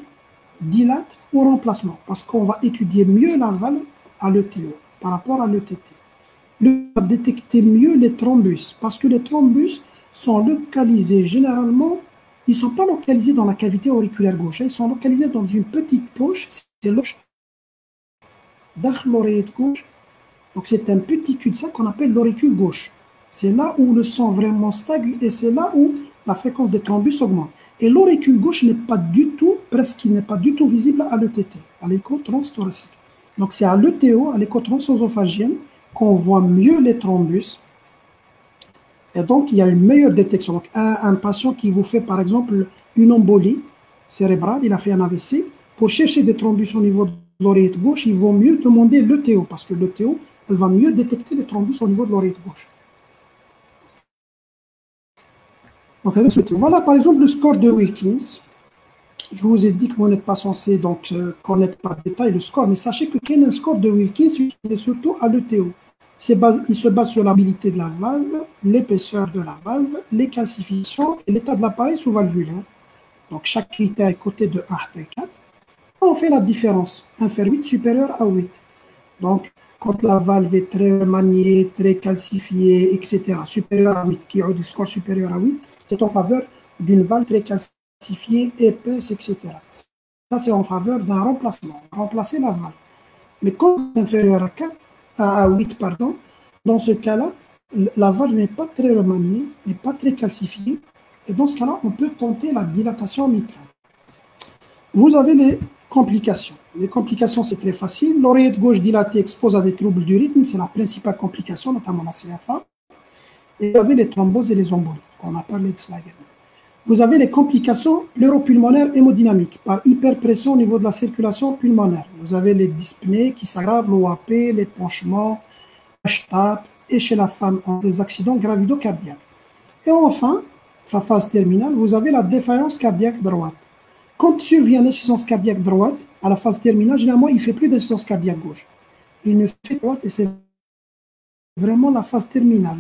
dilate ou remplacement, parce qu'on va étudier mieux la valve à l'ETO par rapport à l'ETT. On va détecter mieux les thrombus, parce que les thrombus sont localisés généralement, ils ne sont pas localisés dans la cavité auriculaire gauche, ils sont localisés dans une petite poche, c'est l'oreille d'oreillette gauche. Donc c'est un petit cul-de-sac qu'on appelle l'auricule gauche. C'est là où le sang vraiment stagne et c'est là où la fréquence des thrombus augmente. Et l'auricule gauche n'est pas du tout, presque il n'est pas du tout visible à l'ETT, à l'écho transthoracique. Donc c'est à l'ETO, à l'écho transœsophagienne, qu'on voit mieux les thrombus. Et donc il y a une meilleure détection. Donc un patient qui vous fait par exemple une embolie cérébrale, il a fait un AVC, pour chercher des thrombus au niveau de l'oreillette gauche, il vaut mieux demander l'ETO, parce que l'ETO, elle va mieux détecter les thrombus au niveau de l'oreillette gauche. Donc, voilà par exemple le score de Wilkins. Je vous ai dit que vous n'êtes pas censé donc, connaître par détail le score, mais sachez que quel est le score de Wilkins, il est surtout à l'ETO. Il se base sur la mobilité de la valve, l'épaisseur de la valve, les calcifications et l'état de l'appareil sous-valvulaire. Donc chaque critère est coté de 1 à 4. On fait la différence, inférieur 8 supérieur à 8. Donc quand la valve est très maniée, très calcifiée, etc., supérieur à 8, qui a le score supérieur à 8, c'est en faveur d'une valve très calcifiée, épaisse, etc. Ça, c'est en faveur d'un remplacement, remplacer la valve. Mais quand c'est inférieur à 4, à 8, pardon, dans ce cas-là, la valve n'est pas très remaniée, n'est pas très calcifiée, et dans ce cas-là, on peut tenter la dilatation mitrale. Vous avez les complications. Les complications, c'est très facile. L'oreillette gauche dilatée expose à des troubles du rythme, c'est la principale complication, notamment la CFA. Et vous avez les thromboses et les embolies, qu'on a parlé de cela également. Vous avez les complications pleuropulmonaires hémodynamiques par hyperpression au niveau de la circulation pulmonaire. Vous avez les dyspnées qui s'aggravent, l'OAP, l'épanchement, HTAP, et chez la femme, des accidents gravido-cardiaques. Et enfin, la phase terminale, vous avez la défaillance cardiaque droite. Quand survient l'insuffisance cardiaque droite, à la phase terminale, généralement, il ne fait plus d'insuffisance cardiaque gauche. Il ne fait droite et c'est vraiment la phase terminale.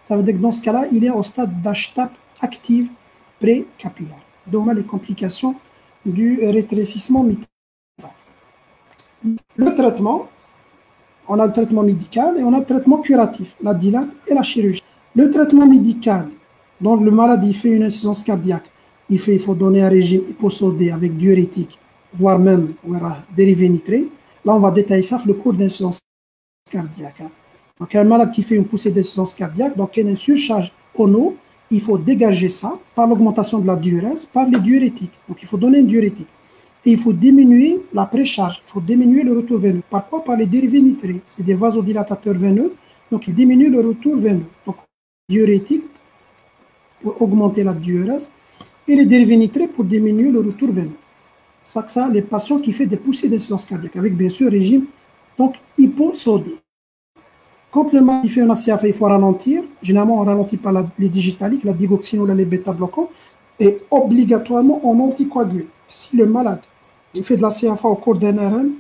Ça veut dire que dans ce cas-là, il est au stade d'HTAP active pré-capillaire. Donc, les complications du rétrécissement mitral. Le traitement, on a le traitement médical et on a le traitement curatif, la dilate et la chirurgie. Le traitement médical, donc le malade il fait une insuffisance cardiaque, il faut donner un régime hyposodé avec diurétique, voire même dérivé nitré. Là, on va détailler ça le cours d'insuffisance cardiaque. Donc, un malade qui fait une poussée d'insuffisance cardiaque, donc il y a une surcharge en eau, il faut dégager ça par l'augmentation de la diurèse, par les diurétiques. Donc, il faut donner une diurétique. Et il faut diminuer la précharge, il faut diminuer le retour veineux. Par quoi? Par les dérivés nitrés. C'est des vasodilatateurs veineux, donc ils diminuent le retour veineux. Donc, diurétique pour augmenter la diurèse et les dérivés nitrés pour diminuer le retour veineux. C'est ça, les patients qui font des poussées d'insuffisance cardiaque, avec bien sûr régime donc hyposodé. Quand le malade fait un ACAF, il faut ralentir. Généralement, on ne ralentit pas les digitaliques, la digoxine ou les bêta-bloquants. Et obligatoirement, on anticoagule. Si le malade il fait de la CFA au cours d'un RM,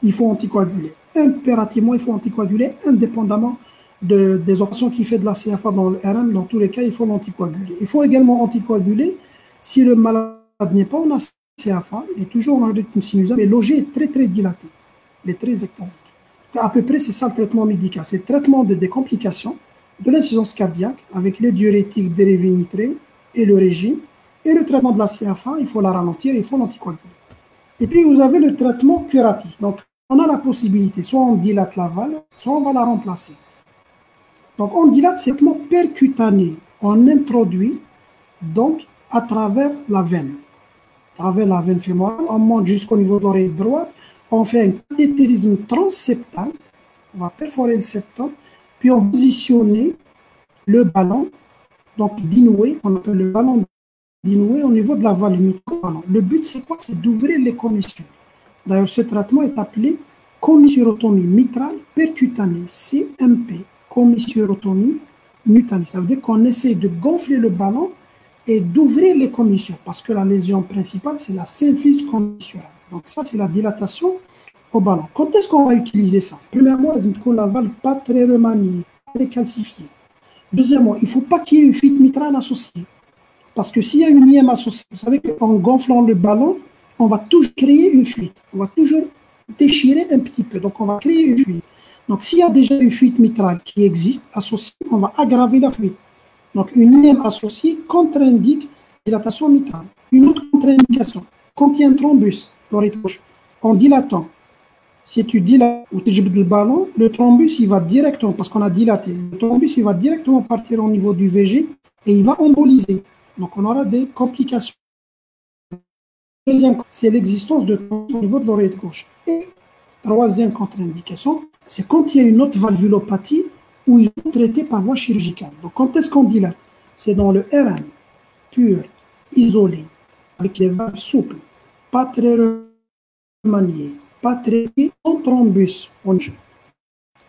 il faut anticoaguler. Impérativement, il faut anticoaguler indépendamment des options qu'il fait de la CFA dans le RM. Dans tous les cas, il faut l'anticoaguler. Il faut également anticoaguler si le malade n'est pas en CFA, il est toujours en rythme sinusal, mais l'OG est très très dilaté, il est très ectasique. À peu près, c'est ça le traitement médical. C'est le traitement des complications de l'insuffisance cardiaque avec les diurétiques dérivés nitrés et le régime. Et le traitement de la CFA, il faut la ralentir, il faut l'anticoaguler. Et puis, vous avez le traitement curatif. Donc, on a la possibilité, soit on dilate la valve, soit on va la remplacer. Donc, on dilate, c'est un traitement percutané. On introduit donc à travers la veine. À travers la veine fémorale, on monte jusqu'au niveau de l'oreille droite, on fait un cathétérisme transseptal, on va perforer le septum, puis on va positionner le ballon, donc d'inoué, on appelle le ballon d'inoué au niveau de la valve mitrale. Le but, c'est quoi? C'est d'ouvrir les commissures. D'ailleurs, ce traitement est appelé commissurotomie mitrale percutanée, CMP, commissurotomie mutanée. Ça veut dire qu'on essaie de gonfler le ballon et d'ouvrir les commissures, parce que la lésion principale, c'est la symphyse commissurale. Donc ça, c'est la dilatation au ballon. Quand est-ce qu'on va utiliser ça? Premièrement, la valve pas très remaniée, très calcifiée. Deuxièmement, il ne faut pas qu'il y ait une fuite mitrale associée. Parce que s'il y a une IM associée, vous savez qu'en gonflant le ballon, on va toujours créer une fuite. On va toujours déchirer un petit peu. Donc, on va créer une fuite. Donc, s'il y a déjà une fuite mitrale qui existe associée, on va aggraver la fuite. Donc, une IM associée contre-indique dilatation mitrale. Une autre contre-indication, quand il y a un thrombus, l'oreille gauche, en dilatant, si tu dilates ou tu jettes le ballon, le thrombus, il va directement, parce qu'on a dilaté, le thrombus, il va directement partir au niveau du VG et il va emboliser. Donc, on aura des complications. Deuxième, c'est l'existence de thrombus au niveau de l'oreille gauche. Et troisième contre-indication, c'est quand il y a une autre valvulopathie où il est traité par voie chirurgicale. Donc, quand est-ce qu'on dilate? C'est dans le RM, pur, isolé, avec les valves souples, pas très remaniées, pas très sans thrombus,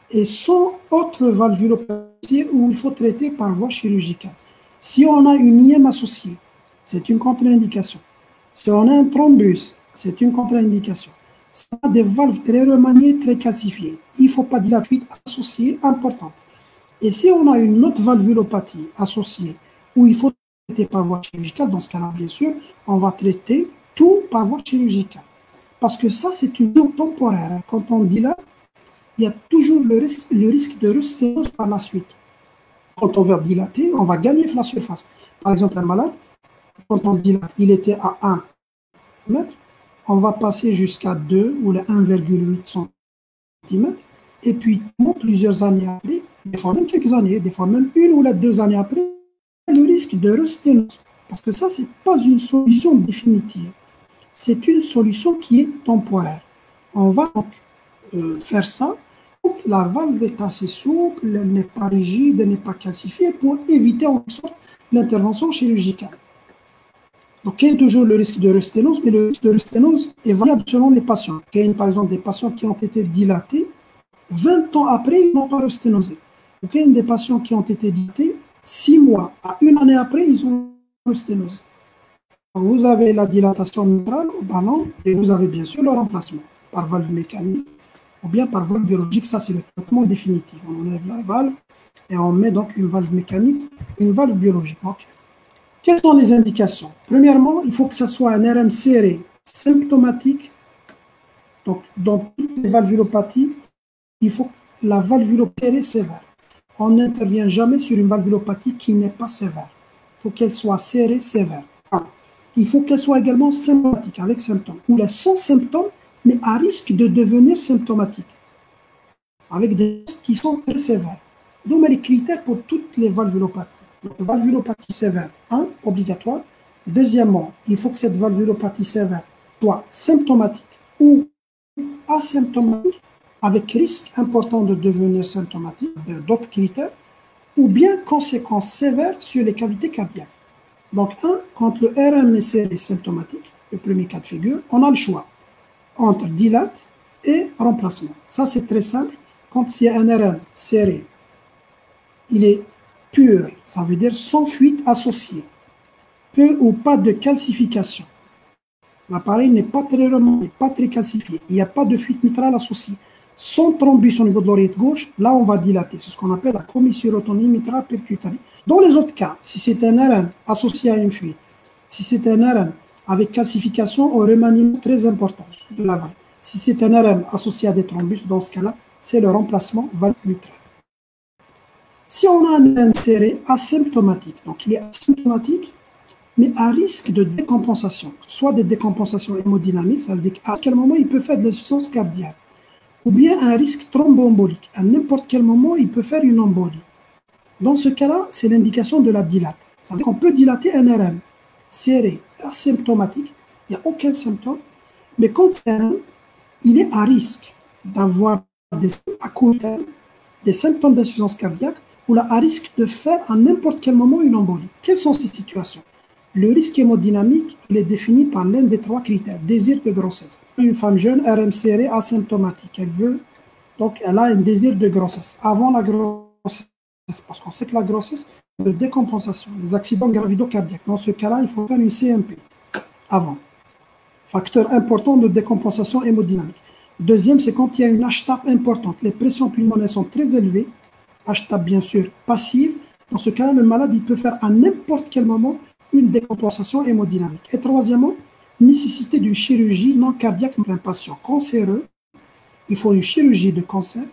et sans autre valvulopathie où il faut traiter par voie chirurgicale. Si on a une IM associée, c'est une contre-indication. Si on a un thrombus, c'est une contre-indication. Si on a des valves très remaniées, très calcifiées, il ne faut pas dilater associée importante. Et si on a une autre valvulopathie associée où il faut traiter par voie chirurgicale, dans ce cas-là, bien sûr, on va traiter tout par voie chirurgicale. Parce que ça, c'est une zone temporaire. Quand on dilate, il y a toujours le risque de resténose par la suite. Quand on va dilater, on va gagner la surface. Par exemple, un malade, quand on dilate, il était à 1 mètre, on va passer jusqu'à 2 ou 1,8 cm. Et puis, plusieurs années après, des fois même quelques années, des fois même 1 ou 2 années après, le risque de resténose. Parce que ça, ce n'est pas une solution définitive. C'est une solution qui est temporaire. On va donc faire ça. La valve est assez souple, elle n'est pas rigide, elle n'est pas calcifiée pour éviter en sorte l'intervention chirurgicale. Donc, il y a toujours le risque de resténose, mais le risque de resténose est variable selon les patients. Il y a par exemple des patients qui ont été dilatés, 20 ans après, ils n'ont pas resténosé. Donc, il y a des patients qui ont été dilatés, 6 mois à 1 année après, ils ont resténosé. Vous avez la dilatation mitrale au ballon et vous avez bien sûr le remplacement par valve mécanique ou bien par valve biologique. Ça, c'est le traitement définitif. On enlève la valve et on met donc une valve mécanique, une valve biologique. Donc, quelles sont les indications? Premièrement, il faut que ce soit un RM serré, symptomatique. Donc, dans toutes les valvulopathies, il faut que la valvulopathie serrée sévère. On n'intervient jamais sur une valvulopathie qui n'est pas sévère. Il faut qu'elle soit serrée, sévère. Il faut qu'elle soit également symptomatique, avec symptômes, ou là sans symptômes, mais à risque de devenir symptomatique, avec des risques qui sont très sévères. Donc, les critères pour toutes les valvulopathies. Donc, valvulopathie sévère, 1, obligatoire. Deuxièmement, il faut que cette valvulopathie sévère soit symptomatique ou asymptomatique, avec risque important de devenir symptomatique, d'autres critères, ou bien conséquences sévères sur les cavités cardiaques. Donc, quand le RM est symptomatique, le premier cas de figure, on a le choix entre dilate et remplacement. Ça, c'est très simple. Quand il y a un RM serré, il est pur, ça veut dire sans fuite associée. peu ou pas de calcification. L'appareil n'est pas très calcifié. Il n'y a pas de fuite mitrale associée. Sans thrombus au niveau de l'oreille gauche, là on va dilater. C'est ce qu'on appelle la commissurotonie mitrale percutanée. Dans les autres cas, si c'est un RM associé à une fuite, si c'est un RM avec calcification au remaniement très important de la valve, si c'est un RM associé à des thrombus, dans ce cas-là, c'est le remplacement valve mitrale. Si on a un RM serré asymptomatique, donc il est asymptomatique, mais à risque de décompensation, soit des décompensations hémodynamiques, ça veut dire à quel moment il peut faire de l'insuffisance cardiaque, ou bien un risque thromboembolique. À n'importe quel moment, il peut faire une embolie. Dans ce cas-là, c'est l'indication de la dilate. Ça veut dire qu'on peut dilater un RM serré, asymptomatique, il n'y a aucun symptôme, mais quand c'est un RM, il est à risque d'avoir à court terme des symptômes d'insuffisance cardiaque ou là, à risque de faire à n'importe quel moment une embolie. Quelles sont ces situations? Le risque hémodynamique, il est défini par l'un des trois critères, désir de grossesse. Une femme jeune, RM serré, asymptomatique, donc elle a un désir de grossesse. Avant la grossesse, parce qu'on sait que la grossesse, de décompensation, les accidents gravido-cardiaques. Dans ce cas-là, il faut faire une CMP avant. Facteur important de décompensation hémodynamique. Deuxième, c'est quand il y a une HTAP importante. Les pressions pulmonaires sont très élevées. HTAP, bien sûr, passive. Dans ce cas-là, le malade, il peut faire à n'importe quel moment une décompensation hémodynamique. Et troisièmement, nécessité d'une chirurgie non cardiaque pour un patient cancéreux. Il faut une chirurgie de cancer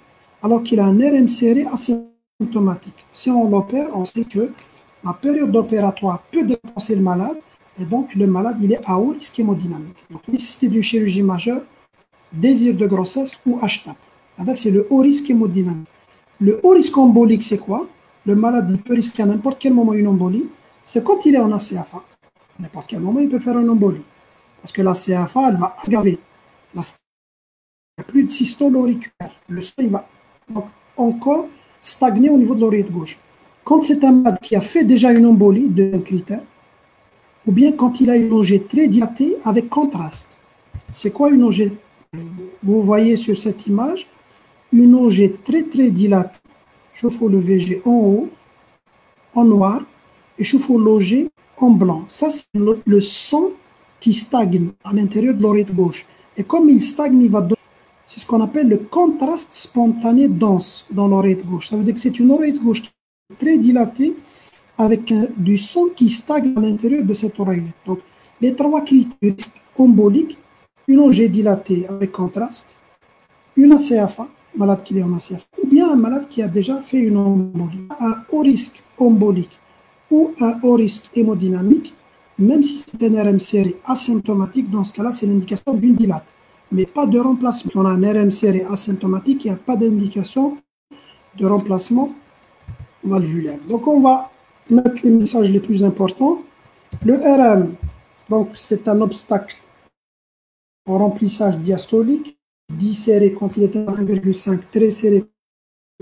alors qu'il a un RM serré asymptomatique. Si on l'opère, on sait que la période opératoire peut dépenser le malade et donc le malade il est à haut risque hémodynamique. Donc nécessité d'une chirurgie majeure, désir de grossesse ou HTAP. C'est le haut risque hémodynamique. Le haut risque embolique, c'est quoi? Le malade il peut risquer à n'importe quel moment une embolie. C'est quand il est en ACFA. À n'importe quel moment, il peut faire une embolie. Parce que la CFA, elle va aggraver. Il n'y a plus de systole auriculaire. Le sang, il va donc encore stagner au niveau de l'oreille gauche. Quand c'est un malade qui a fait déjà une embolie, deuxième critère, ou bien quand il a une OG très dilatée avec contraste. C'est quoi une OG? Vous voyez sur cette image, une OG très dilatée. Je fais le VG en haut, en noir, et je fais l'OG en blanc. Ça, c'est le sang qui stagne à l'intérieur de l'oreille gauche. Et comme il stagne, il va donner. C'est ce qu'on appelle le contraste spontané dense dans l'oreille gauche. Ça veut dire que c'est une oreille gauche très dilatée avec du sang qui stagne à l'intérieur de cette oreille. Donc, les trois critères emboliques, une OG dilatée avec contraste, une ACFA, malade qui est en ACFA, ou bien un malade qui a déjà fait une embolie, un haut risque embolique ou un haut risque hémodynamique, même si c'est un RM serré asymptomatique, dans ce cas-là, c'est l'indication d'une dilate, mais pas de remplacement. On a un RM serré asymptomatique, il n'y a pas d'indication de remplacement valvulaire. Donc, on va mettre les messages les plus importants. Le RM, donc, c'est un obstacle au remplissage diastolique, dit serré quand il est à 1,5, très serré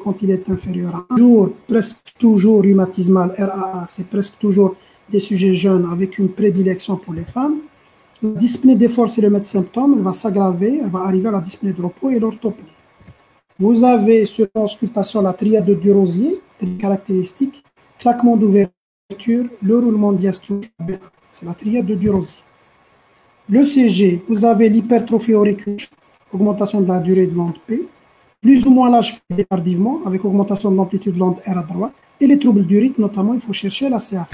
quand il est inférieur à 1. Presque toujours rhumatismal, RAA, c'est presque toujours des sujets jeunes avec une prédilection pour les femmes. La dyspnée d'effort, c'est le même symptôme, elle va s'aggraver, elle va arriver à la dyspnée de repos et l'orthopnée. Vous avez sur l'auscultation la triade de Rosier, caractéristique, claquement d'ouverture, le roulement diastolique, c'est la triade de Rosier. Le CG, vous avez l'hypertrophie auriculaire, augmentation de la durée de l'onde P, plus ou moins l'âge tardivement, avec augmentation de l'amplitude de l'onde R à droite, et les troubles du rythme, notamment, il faut chercher la CFA.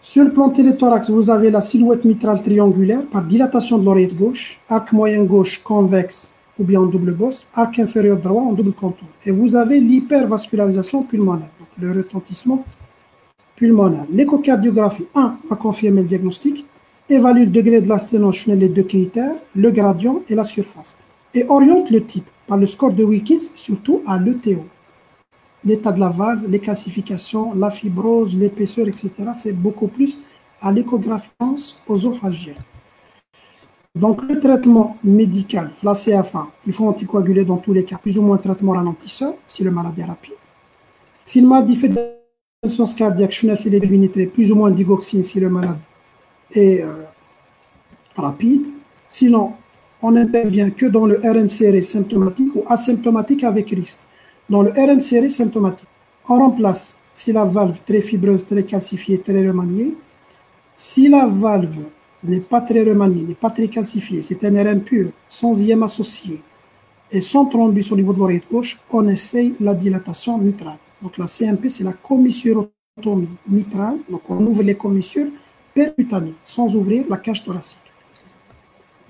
Sur le plan téléthorax, vous avez la silhouette mitrale triangulaire par dilatation de l'oreille gauche, arc moyen gauche convexe ou bien en double bosse, arc inférieur droit en double contour. Et vous avez l'hypervascularisation pulmonaire, donc le retentissement pulmonaire. L'échocardiographie, 1, va confirmer le diagnostic, évalue le degré de la sténose, les deux critères, le gradient et la surface. Et oriente le type par le score de Wilkins, surtout à l'ETO. L'état de la valve, les calcifications, la fibrose, l'épaisseur, etc. C'est beaucoup plus à l'échographie œsophagienne. Donc, le traitement médical, la CFA, il faut anticoaguler dans tous les cas, plus ou moins traitement ralentisseur, si le malade est rapide. Si le malade fait de l'insuffisance cardiaque, plus ou moins digoxine, si le malade est rapide. Sinon, on n'intervient que dans le RM serré symptomatique ou asymptomatique avec risque. Dans le RM serré symptomatique, on remplace si la valve très fibreuse, très calcifiée, très remaniée. Si la valve n'est pas très remaniée, n'est pas très calcifiée, c'est un RM pur, sans IM associé, et sans thrombus au niveau de l'oreille gauche, on essaye la dilatation mitrale. Donc la CMP, c'est la commissurotomie mitrale. Donc on ouvre les commissures percutanées, sans ouvrir la cage thoracique.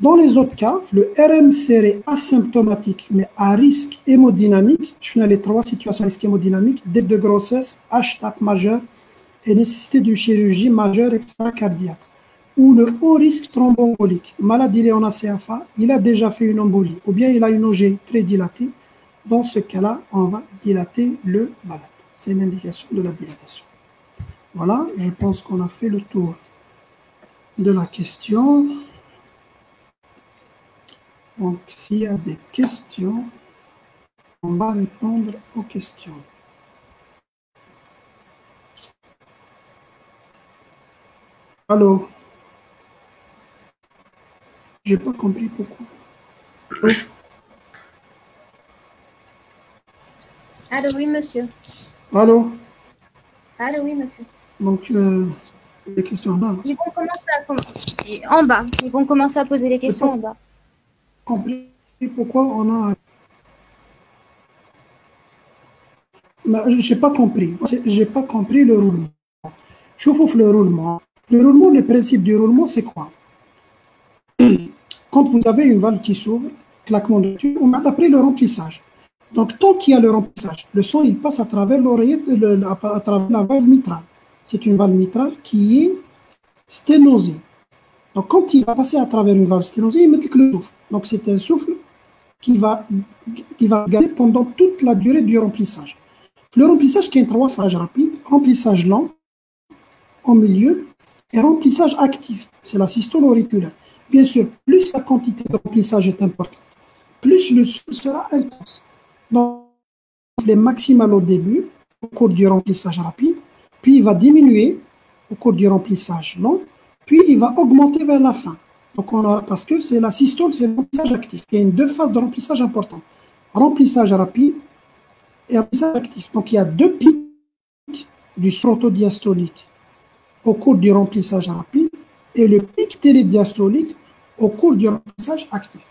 Dans les autres cas, le RM serré asymptomatique, mais à risque hémodynamique, je finis les 3 situations à risque hémodynamique, début de grossesse, H-TAP majeur et nécessité d'une chirurgie majeure extracardiaque, ou le haut risque thromboembolique, malade il est en ACFA, il a déjà fait une embolie, ou bien il a une OG très dilatée. Dans ce cas-là, on va dilater le malade. C'est une indication de la dilatation. Voilà, je pense qu'on a fait le tour de la question. Donc, s'il y a des questions, on va répondre aux questions. Allô? J'ai pas compris pourquoi. Oh. Allô, oui, monsieur. Allô? Allô, oui, monsieur. Donc, les questions là. Ils vont commencer en bas. Ils vont commencer à poser les questions en bas. Compris pourquoi on a. J'ai pas compris. J'ai pas compris le roulement. Je trouve le roulement. Le principe du roulement, c'est quoi? Quand vous avez une valve qui s'ouvre, claquement de tube, on a d'après le remplissage. Donc, tant qu'il y a le remplissage, le sang il passe à travers l'oreillette, à travers la valve mitrale. C'est une valve mitrale qui est sténosée. Donc, quand il va passer à travers une valve sténosée, il met le souffle. Donc, c'est un souffle qui va garder pendant toute la durée du remplissage. Le remplissage qui est 3 phases rapides, remplissage lent, au milieu, et remplissage actif. C'est la systole auriculaire. Bien sûr, plus la quantité de remplissage est importante, plus le souffle sera intense. Donc, il est maximal au début, au cours du remplissage rapide, puis il va diminuer au cours du remplissage lent, puis il va augmenter vers la fin. Donc parce que c'est la systole, c'est le remplissage actif. Il y a 2 phases de remplissage importantes. Remplissage rapide et remplissage actif. Donc il y a 2 pics du stratodiastolique au cours du remplissage rapide et le pic télédiastolique au cours du remplissage actif.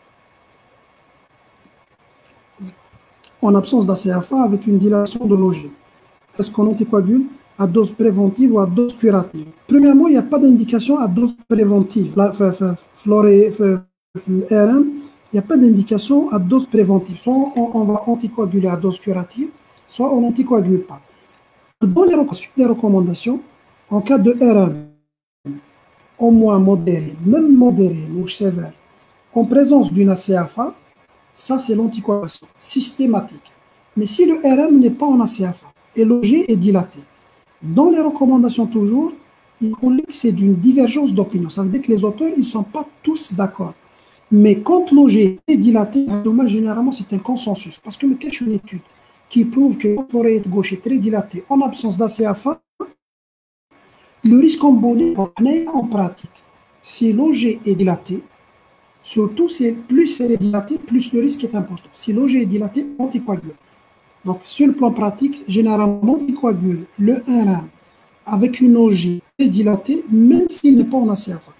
En absence d'ACFA avec une dilation de l'OG. Est-ce qu'on anticoagule à dose préventive ou à dose curative? Premièrement, il n'y a pas d'indication à dose préventive. RM, il n'y a pas d'indication à dose préventive. Soit on va anticoaguler à dose curative, soit on n'anticoagule pas. Dans les recommandations, en cas de RM, au moins modéré, même modéré ou sévère, en présence d'une ACFA, ça c'est l'anticoagulation systématique. Mais si le RM n'est pas en ACFA et l'OG est dilaté, dans les recommandations toujours, il dit que c'est d'une divergence d'opinion. Ça veut dire que les auteurs ne sont pas tous d'accord. Mais quand l'OG est dilaté, généralement c'est un consensus. Parce que il y a une étude qui prouve que l'oreillette gauche est très dilatée en absence d'ACFA, le risque embolique en pratique, si l'OG est dilaté, surtout plus elle est dilatée, plus le risque est important. Si l'OG est dilaté, on anticoagule. Donc, sur le plan pratique, généralement, on anticoagule le RM avec une OG très dilatée, même s'il n'est pas en ACFA.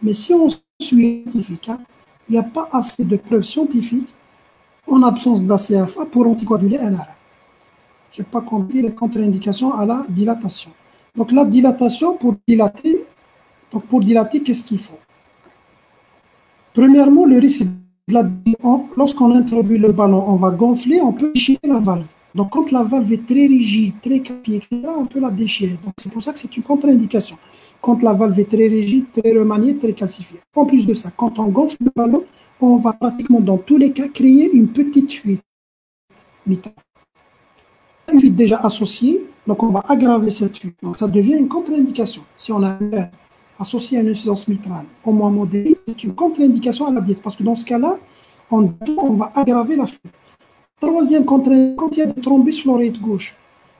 Mais si on suit scientifique, il n'y a pas assez de preuves scientifiques en absence d'ACFA pour anticoaguler un RM. Je n'ai pas compris les contre-indications à la dilatation. Donc, la dilatation, pour dilater, qu'est-ce qu'il faut? Premièrement, le risque lorsqu'on introduit le ballon, on va gonfler, on peut déchirer la valve. Donc, quand la valve est très rigide, très capiée, etc., on peut la déchirer. Donc, c'est pour ça que c'est une contre-indication. Quand la valve est très rigide, très remaniée, très calcifiée. En plus de ça, quand on gonfle le ballon, on va pratiquement dans tous les cas créer une petite fuite. Une fuite déjà associée, donc on va aggraver cette fuite. Donc, ça devient une contre-indication. Si on a un associé à une insuffisance mitrale au moins modérée, c'est une contre-indication à la diète. Parce que dans ce cas-là, on va aggraver la fuite. Troisième contre-indication, quand il y a des thrombus sur l'oreillette gauche,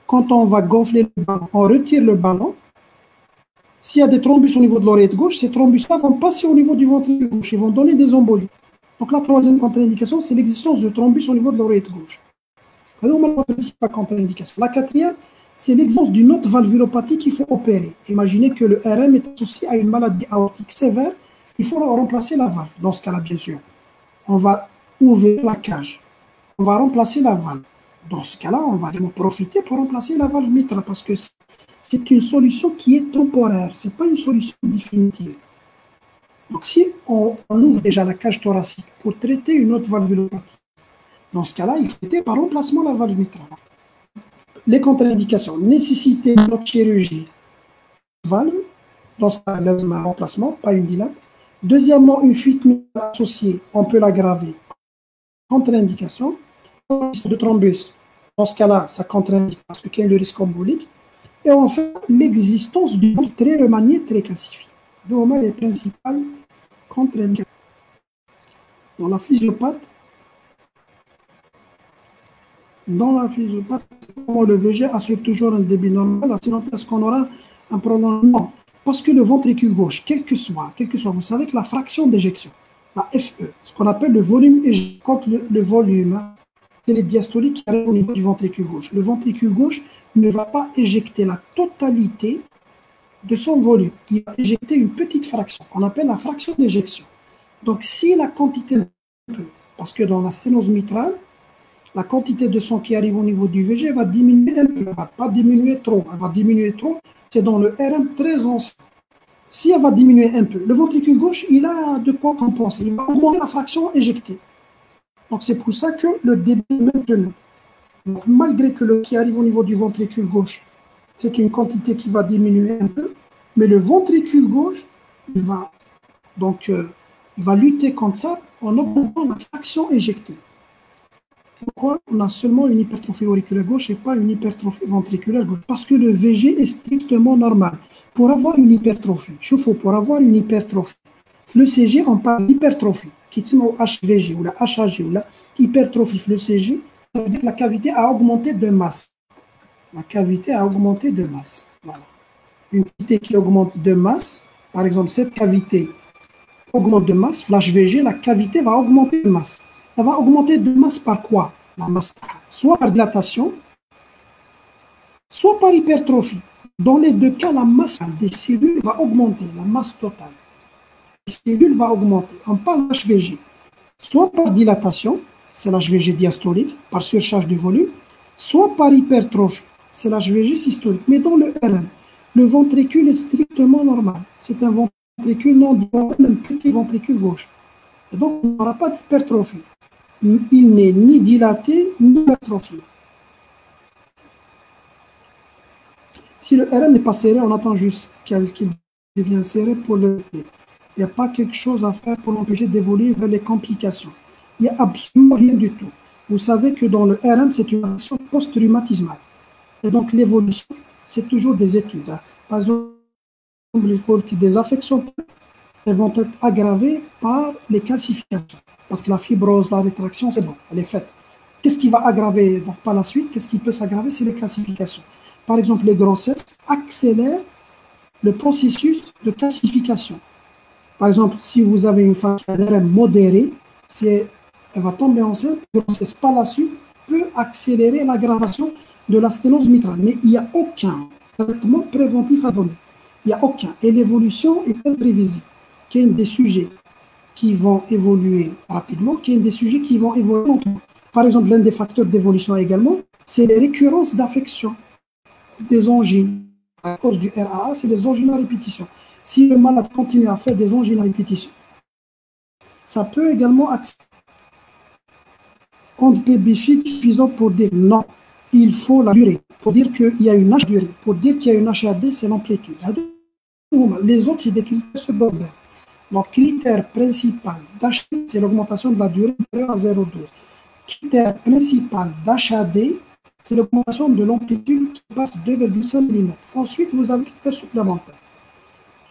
quand on va gonfler le ballon, on retire le ballon. S'il y a des thrombus au niveau de l'oreillette gauche, ces thrombus-là vont passer au niveau du ventricule gauche et vont donner des embolies. Donc la troisième contre-indication, c'est l'existence de thrombus au niveau de l'oreillette gauche. Pas contre-indication. La quatrième, c'est l'existence d'une autre valvulopathie qu'il faut opérer. Imaginez que le RM est associé à une maladie aortique sévère, il faut remplacer la valve. Dans ce cas-là, bien sûr, on va ouvrir la cage, on va remplacer la valve. Dans ce cas-là, on va vraiment profiter pour remplacer la valve mitrale parce que c'est une solution qui est temporaire, ce n'est pas une solution définitive. Donc, si on ouvre déjà la cage thoracique pour traiter une autre valvulopathie, dans ce cas-là, il faut traiter par remplacement la valve mitrale. Les contre-indications, nécessité de notre chirurgie, valve, dans ce cas-là, un remplacement, pas une dilate. Deuxièmement, une fuite mitrale associée, on peut l'aggraver. Contre-indication, risque de thrombus, dans ce cas-là, ça contre-indique parce qu'il y a le risque embolique. Et enfin, l'existence du ventre très remanié, très calcifié. Donc, les principales contre-indications. Dans la physiopathe, le VG assure toujours un débit normal, sinon est-ce qu'on aura un prolongement? Parce que le ventricule gauche, quel que soit, vous savez que la fraction d'éjection, la FE, ce qu'on appelle le volume éjecté, quand le volume, c'est les diastoliques qui arrivent au niveau du ventricule gauche. Le ventricule gauche ne va pas éjecter la totalité de son volume. Il va éjecter une petite fraction, qu'on appelle la fraction d'éjection. Donc, si la quantité, parce que dans la sténose mitrale, la quantité de sang qui arrive au niveau du VG va diminuer un peu, elle ne va pas diminuer trop. Elle va diminuer trop, c'est dans le RM très ancien. Si elle va diminuer un peu, le ventricule gauche, il a de quoi compenser. Il va augmenter la fraction éjectée. Donc, c'est pour ça que le débit est maintenu. Donc, malgré que le qui arrive au niveau du ventricule gauche, c'est une quantité qui va diminuer un peu, mais le ventricule gauche, il va lutter contre ça en augmentant la fraction éjectée. Pourquoi on a seulement une hypertrophie auriculaire gauche et pas une hypertrophie ventriculaire gauche? Parce que le VG est strictement normal. Pour avoir une hypertrophie, le CG, on parle d'hypertrophie, qui est au HVG ou la HAG ou la hypertrophie, le CG, ça veut dire que la cavité a augmenté de masse. La cavité a augmenté de masse. Voilà. Une cavité qui augmente de masse, par exemple, cette cavité augmente de masse, flash VG, la cavité va augmenter de masse. Ça va augmenter de masse par quoi? La masse, soit par dilatation, soit par hypertrophie. Dans les deux cas, la masse des cellules va augmenter, la masse totale. Les cellules va augmenter. On parle d'HVG. Soit par dilatation, c'est l'HVG diastolique, par surcharge du volume, soit par hypertrophie, c'est l'HVG systolique. Mais dans le RM, le ventricule est strictement normal. C'est un ventricule non dilaté, un petit ventricule gauche. Et donc, on n'aura pas d'hypertrophie. Il n'est ni dilaté, ni hypertrophié. Si le RM n'est pas serré, on attend juste qu'il devienne serré pour le... Il n'y a pas quelque chose à faire pour l'empêcher d'évoluer vers les complications. Il n'y a absolument rien du tout. Vous savez que dans le RM, c'est une action post-rhumatismale. Et donc, l'évolution, c'est toujours des études. Par exemple, des affections, elles vont être aggravées par les calcifications. Parce que la fibrose, la rétraction, c'est bon, elle est faite. Qu'est-ce qui va aggraver donc, par la suite? Qu'est-ce qui peut s'aggraver? C'est les calcifications. Par exemple, les grossesses accélèrent le processus de calcification. Par exemple, si vous avez une femme qui a un RM modéré, elle va tomber enceinte, la grossesse par la suite peut accélérer l'aggravation de la sténose mitrale. Mais il n'y a aucun traitement préventif à donner. Il n'y a aucun. Et l'évolution est imprévisible. Qu'il y ait des sujets qui vont évoluer rapidement, qu'il y ait des sujets qui vont évoluer lentement. Par exemple, l'un des facteurs d'évolution également, c'est les récurrences d'affection des angines. À cause du RAA, c'est les angines à répétition. Si le malade continue à faire des angines à répétition, ça peut également accélérer. Onde P bifique suffisant pour dire non, il faut la durée. Pour dire qu'il y a une durée. Pour dire qu'il y a une HAD, c'est l'amplitude. Les autres, c'est des critères secondaires. Donc, critère principal d'HAD, c'est l'augmentation de la durée supérieure à 0,12. Critère principal d'HAD, c'est l'augmentation de l'amplitude qui passe 2,5 mm. Ensuite, vous avez critère supplémentaire.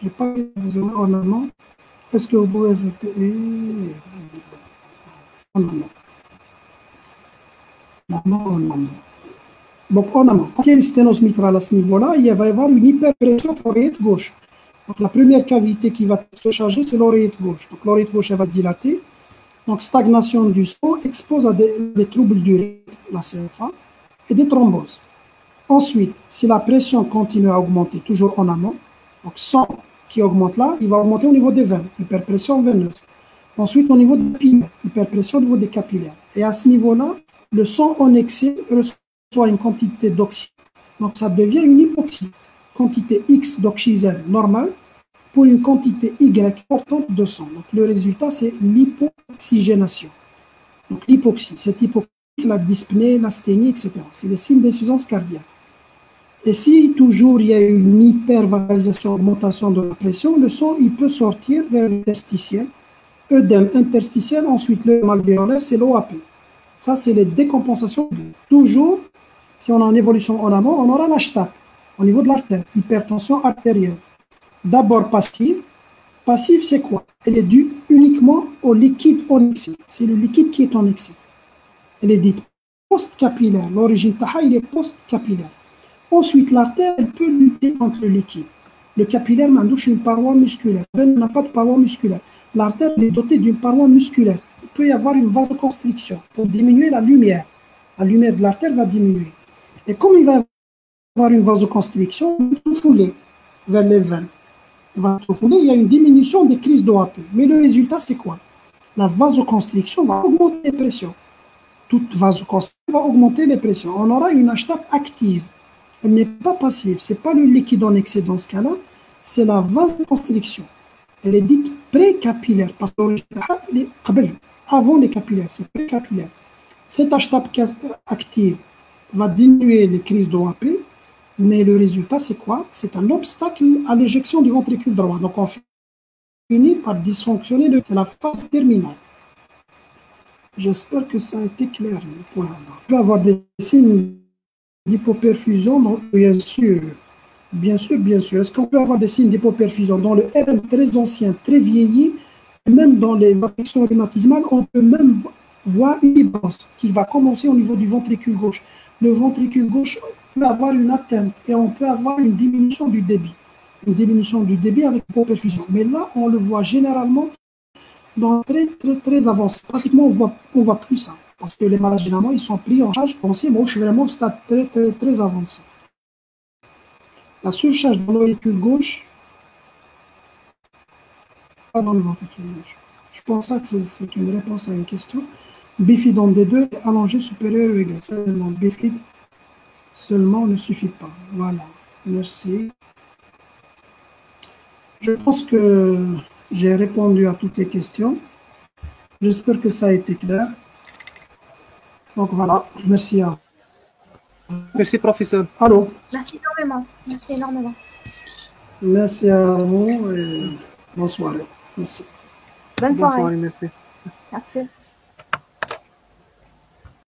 Je n'ai pas besoin en allemand. Est-ce que vous pouvez ajouter en allemand? Donc, en amont, quand il y a une sténose mitrale à ce niveau-là, il va y avoir une hyperpression sur l'oreillette gauche. Donc, la première cavité qui va se charger, c'est l'oreillette gauche. Donc, l'oreillette gauche, elle va dilater. Donc, stagnation du sang expose à des troubles du rythme, la CFA, et des thromboses. Ensuite, si la pression continue à augmenter toujours en amont, donc 100 qui augmente là, il va augmenter au niveau des veines, hyperpression veineuse. Ensuite, au niveau des capillaires, hyperpression au niveau des capillaires. Et à ce niveau-là, le sang en excès reçoit une quantité d'oxygène. Donc, ça devient une hypoxie. Quantité X d'oxygène normale pour une quantité Y importante de sang. Donc, le résultat, c'est l'hypoxygénation. Donc, l'hypoxie. Cette hypoxie, la dyspnée, l'asthénie, etc. C'est les signes d'insuffisance cardiaque. Et si toujours il y a une hypervascularisation, augmentation de la pression, le sang, il peut sortir vers l'interstitiel. œdème interstitiel, ensuite le alvéolaire, c'est l'OAP. Ça, c'est les décompensations. Toujours, si on a une évolution en amont, on aura l'HTAP au niveau de l'artère, hypertension artérielle. D'abord passive. Passive, c'est quoi? Elle est due uniquement au liquide en excès. C'est le liquide qui est en excès. Elle est dite post-capillaire. L'origine taha, il est post-capillaire. Ensuite, l'artère, elle peut lutter contre le liquide. Le capillaire m'endouche une paroi musculaire. La veine n'a pas de paroi musculaire. L'artère est dotée d'une paroi musculaire. Il peut y avoir une vasoconstriction pour diminuer la lumière. La lumière de l'artère va diminuer. Et comme il va y avoir une vasoconstriction, il va tout fouler vers les veines. Il va tout fouler, il y a une diminution des crises d'OAP. Mais le résultat, c'est quoi? La vasoconstriction va augmenter les pressions. Toute vasoconstriction va augmenter les pressions. On aura une HTAP active. Elle n'est pas passive. Ce n'est pas le liquide en excès dans ce cas-là, c'est la vasoconstriction. Elle est dite précapillaire parce que l'origine elle est avant les capillaires, c'est précapillaire. Cette HTAP active va diminuer les crises d'OAP, mais le résultat, c'est quoi? C'est un obstacle à l'éjection du ventricule droit. Donc, on finit par dysfonctionner. C'est la phase terminale. J'espère que ça a été clair. On peut avoir des signes d'hypoperfusion, bien sûr. Bien sûr, bien sûr. Est-ce qu'on peut avoir des signes d'hypoperfusion dans le RM très ancien, très vieilli, même dans les affections rhumatismales, on peut même voir une fibrose qui va commencer au niveau du ventricule gauche. Le ventricule gauche peut avoir une atteinte et on peut avoir une diminution du débit. Une diminution du débit avec hypoperfusion. Mais là, on le voit généralement dans très avancé. Pratiquement, on voit plus ça. Parce que les malades, généralement, ils sont pris en charge. On sait, moi, je suis vraiment au stade très avancé. La surcharge dans l'auricule gauche, pas dans le ventricule gauche. Je pense pas que c'est une réponse à une question. Bifide en D2 est allongé supérieur ou égal. Seulement, bifide seulement ne suffit pas. Voilà. Merci. Je pense que j'ai répondu à toutes les questions. J'espère que ça a été clair. Donc voilà, merci à vous. Merci, professeur. Allô? Merci énormément. Merci énormément. Merci à vous et bonne soirée. Merci. Bonne soirée. Merci. Merci.